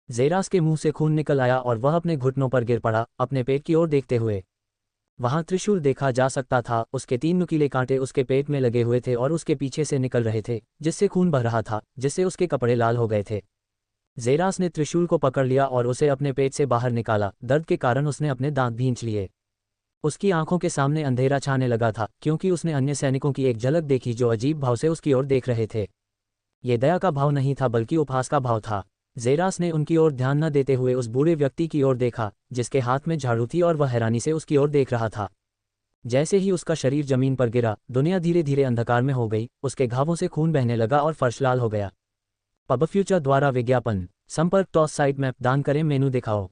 ज़ेरास के मुंह से खून निकल आया और वह अपने घुटनों पर गिर पड़ा, अपने पेट की ओर देखते हुए। वहां त्रिशूल देखा जा सकता था। उसके 3 नुकीले कांटे उसके पेट में लगे हुए थे और उसके पीछे से निकल रहे थे, जिससे खून बह रहा था, जिससे उसके कपड़े लाल हो गए थे। ज़ेरास ने त्रिशूल को पकड़ लिया और उसे अपने पेट से बाहर निकाला। दर्द के कारण उसने अपने दांत भींच लिए। उसकी आंखों के सामने अंधेरा छाने लगा था, क्योंकि उसने अन्य सैनिकों की एक झलक देखी जो अजीब भाव से उसकी ओर देख रहे थे। ये दया का भाव नहीं था, बल्कि उपहास का भाव था। ज़ेरास ने उनकी ओर ध्यान न देते हुए उस बूढ़े व्यक्ति की ओर देखा, जिसके हाथ में झाड़ू थी, और वह हैरानी से उसकी ओर देख रहा था। जैसे ही उसका शरीर जमीन पर गिरा, दुनिया धीरे धीरे अंधकार में हो गई। उसके घावों से खून बहने लगा और फर्श लाल हो गया। पब फ्यूचर द्वारा विज्ञापन। संपर्क टॉस साइट मैप दान करें, मेनू दिखाओ।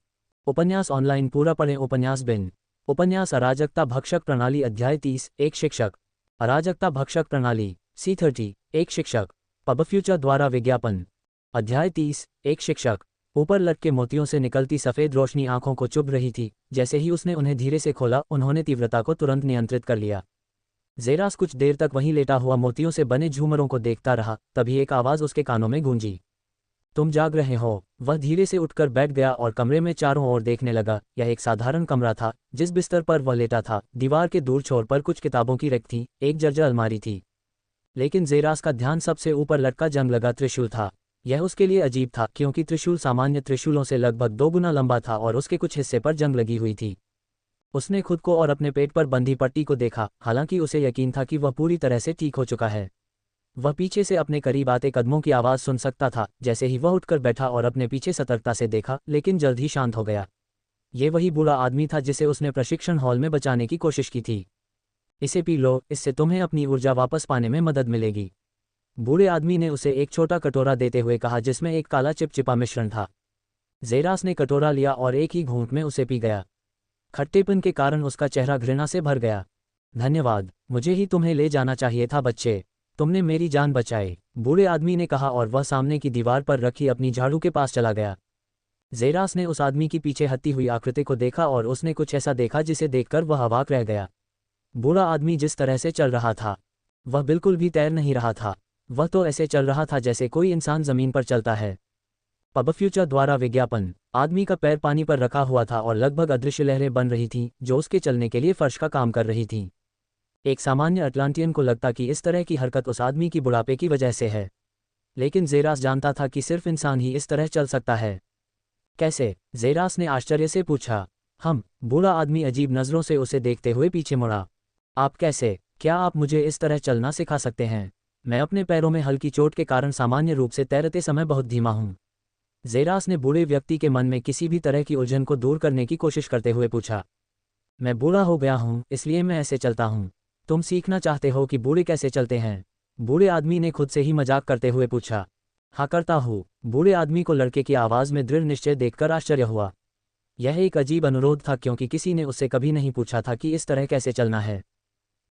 उपन्यास ऑनलाइन पूरा पढ़ें। उपन्यास बिन। उपन्यास अराजकता भक्षक प्रणाली अध्याय 30। एक शिक्षक। अराजकता भक्षक प्रणाली C30। एक शिक्षक। पब फ्यूचर द्वारा विज्ञापन। अध्याय 30। एक शिक्षक। ऊपर लटके मोतियों से निकलती सफ़ेद रोशनी आंखों को चुभ रही थी। जैसे ही उसने उन्हें धीरे से खोला, उन्होंने तीव्रता को तुरंत नियंत्रित कर लिया। ज़ेरास कुछ देर तक वहीं लेटा हुआ मोतियों से बने झूमरों को देखता रहा। तभी एक आवाज़ उसके कानों में गूंजी। तुम जाग रहे हो। वह धीरे से उठकर बैठ गया और कमरे में चारों ओर देखने लगा। यह एक साधारण कमरा था। जिस बिस्तर पर वह लेटा था, दीवार के दूर छोर पर कुछ किताबों की रैक थी, एक जर्जर अलमारी थी। लेकिन ज़ेरास का ध्यान सबसे ऊपर लटका जंग लगा त्रिशूल था। यह उसके लिए अजीब था, क्योंकि त्रिशूल सामान्य त्रिशूलों से लगभग 2 गुना लंबा था और उसके कुछ हिस्से पर जंग लगी हुई थी। उसने खुद को और अपने पेट पर बंधी पट्टी को देखा, हालांकि उसे यकीन था कि वह पूरी तरह से ठीक हो चुका है। वह पीछे से अपने करीब आते कदमों की आवाज़ सुन सकता था। जैसे ही वह उठकर बैठा और अपने पीछे सतर्कता से देखा, लेकिन जल्द ही शांत हो गया। ये वही बूढ़ा आदमी था जिसे उसने प्रशिक्षण हॉल में बचाने की कोशिश की थी। इसे पी लो, इससे तुम्हें अपनी ऊर्जा वापस पाने में मदद मिलेगी। बूढ़े आदमी ने उसे एक छोटा कटोरा देते हुए कहा, जिसमें एक काला चिपचिपा मिश्रण था। ज़ेरास ने कटोरा लिया और एक ही घूंट में उसे पी गया। खट्टेपन के कारण उसका चेहरा घृणा से भर गया। धन्यवाद, मुझे ही तुम्हें ले जाना चाहिए था बच्चे, तुमने मेरी जान बचाई, बूढ़े आदमी ने कहा, और वह सामने की दीवार पर रखी अपनी झाड़ू के पास चला गया। ज़ेरास ने उस आदमी की पीछे हत्ती हुई आकृति को देखा और उसने कुछ ऐसा देखा जिसे देखकर वह अवाक रह गया। बूढ़ा आदमी जिस तरह से चल रहा था, वह बिल्कुल भी तैर नहीं रहा था। वह तो ऐसे चल रहा था जैसे कोई इंसान जमीन पर चलता है। पब फ्यूचर द्वारा विज्ञापन। आदमी का पैर पानी पर रखा हुआ था और लगभग अदृश्य लहरें बन रही थीं, जो उसके चलने के लिए फर्श का काम कर रही थीं। एक सामान्य अटलांटियन को लगता कि इस तरह की हरकत उस आदमी की बुढ़ापे की वजह से है, लेकिन ज़ेरास जानता था कि सिर्फ इंसान ही इस तरह चल सकता है। कैसे? ज़ेरास ने आश्चर्य से पूछा। बूढ़ा आदमी अजीब नज़रों से उसे देखते हुए पीछे मुड़ा। आप कैसे? क्या आप मुझे इस तरह चलना सिखा सकते हैं? मैं अपने पैरों में हल्की चोट के कारण सामान्य रूप से तैरते समय बहुत धीमा हूँ। ज़ेरास ने बूढ़े व्यक्ति के मन में किसी भी तरह की उलझन को दूर करने की कोशिश करते हुए पूछा। मैं बूढ़ा हो गया हूँ, इसलिए मैं ऐसे चलता हूँ। तुम सीखना चाहते हो कि बूढ़े कैसे चलते हैं? बूढ़े आदमी ने खुद से ही मजाक करते हुए पूछा। हाँ, करता हूँ। बूढ़े आदमी को लड़के की आवाज़ में दृढ़ निश्चय देखकर आश्चर्य हुआ। यह एक अजीब अनुरोध था, क्योंकि किसी ने उससे कभी नहीं पूछा था कि इस तरह कैसे चलना है।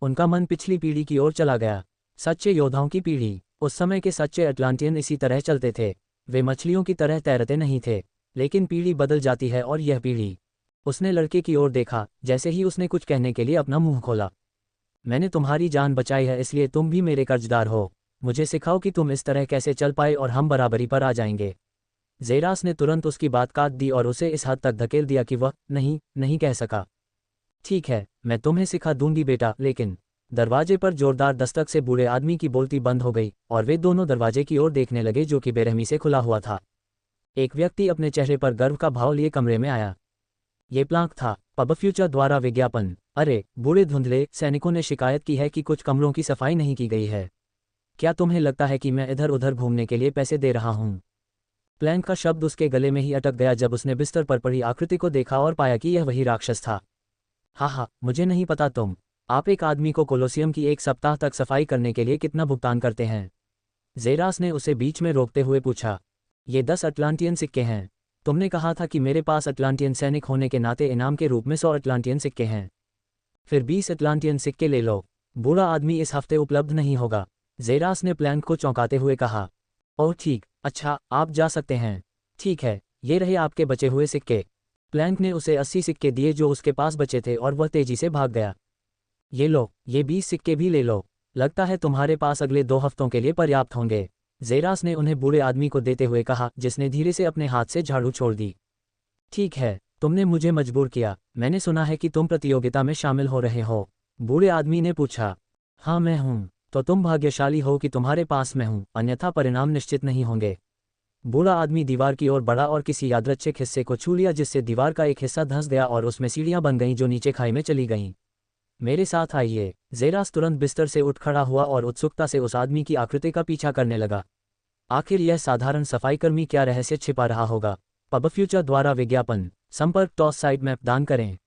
उनका मन पिछली पीढ़ी की ओर चला गया। सच्चे योद्धाओं की पीढ़ी। उस समय के सच्चे अटलांटियन इसी तरह चलते थे। वे मछलियों की तरह तैरते नहीं थे। लेकिन पीढ़ी बदल जाती है और यह पीढ़ी। उसने लड़के की ओर देखा। जैसे ही उसने कुछ कहने के लिए अपना मुंह खोला। मैंने तुम्हारी जान बचाई है, इसलिए तुम भी मेरे कर्जदार हो। मुझे सिखाओ कि तुम इस तरह कैसे चल पाए और हम बराबरी पर आ जाएंगे। जेरास ने तुरंत उसकी बात काट दी और उसे इस हद तक धकेल दिया कि वह नहीं कह सका। ठीक है, मैं तुम्हें सिखा दूंगी बेटा, लेकिन दरवाजे पर जोरदार दस्तक से बूढ़े आदमी की बोलती बंद हो गई और वे दोनों दरवाजे की ओर देखने लगे जो कि बेरहमी से खुला हुआ था। एक व्यक्ति अपने चेहरे पर गर्व का भाव लिए कमरे में आया। ये प्लांक था। पब फ्यूचर द्वारा विज्ञापन। अरे बूढ़े धुंधले सैनिकों ने शिकायत की है कि कुछ कमरों की सफाई नहीं की गई है। क्या तुम्हें लगता है कि मैं इधर उधर घूमने के लिए पैसे दे रहा हूँ? प्लैंक का शब्द उसके गले में ही अटक गया जब उसने बिस्तर पर पड़ी आकृति को देखा और पाया कि यह वही राक्षस था। हाँ, मुझे नहीं पता आप एक आदमी को कोलोसियम की एक सप्ताह तक सफाई करने के लिए कितना भुगतान करते हैं? जेरास ने उसे बीच में रोकते हुए पूछा। ये 10 अटलांटियन सिक्के हैं। तुमने कहा था कि मेरे पास अटलांटियन सैनिक होने के नाते इनाम के रूप में 100 अटलांटियन सिक्के हैं। फिर 20 अटलांटियन सिक्के ले लो। बूढ़ा आदमी इस हफ्ते उपलब्ध नहीं होगा। जेरास ने प्लैंक को चौंकाते हुए कहा। ओह ठीक, अच्छा, आप जा सकते हैं। ठीक है, ये रहे आपके बचे हुए सिक्के। प्लैंक ने उसे 80 सिक्के दिए जो उसके पास बचे थे और वह तेजी से भाग गया। ये लो, ये 20 सिक्के भी ले लो। लगता है तुम्हारे पास अगले 2 हफ्तों के लिए पर्याप्त होंगे। जेरास ने उन्हें बूढ़े आदमी को देते हुए कहा, जिसने धीरे से अपने हाथ से झाड़ू छोड़ दी। ठीक है, तुमने मुझे मजबूर किया। मैंने सुना है कि तुम प्रतियोगिता में शामिल हो रहे हो। बूढ़े आदमी ने पूछा। हाँ मैं हूँ। तो तुम भाग्यशाली हो कि तुम्हारे पास मैं हूँ, अन्यथा परिणाम निश्चित नहीं होंगे। बूढ़ा आदमी दीवार की ओर बढ़ा और किसी यादृच्छिक हिस्से को छू लिया जिससे दीवार का एक हिस्सा धंस गया और उसमें सीढ़ियां बन गईं जो नीचे खाई में चली गईं। मेरे साथ आइए। जेरास तुरंत बिस्तर से उठ खड़ा हुआ और उत्सुकता से उस आदमी की आकृति का पीछा करने लगा। आखिर यह साधारण सफाईकर्मी क्या रहस्य छिपा रहा होगा? पब फ्यूचर द्वारा विज्ञापन। संपर्क टॉस साइड मैप दान करें।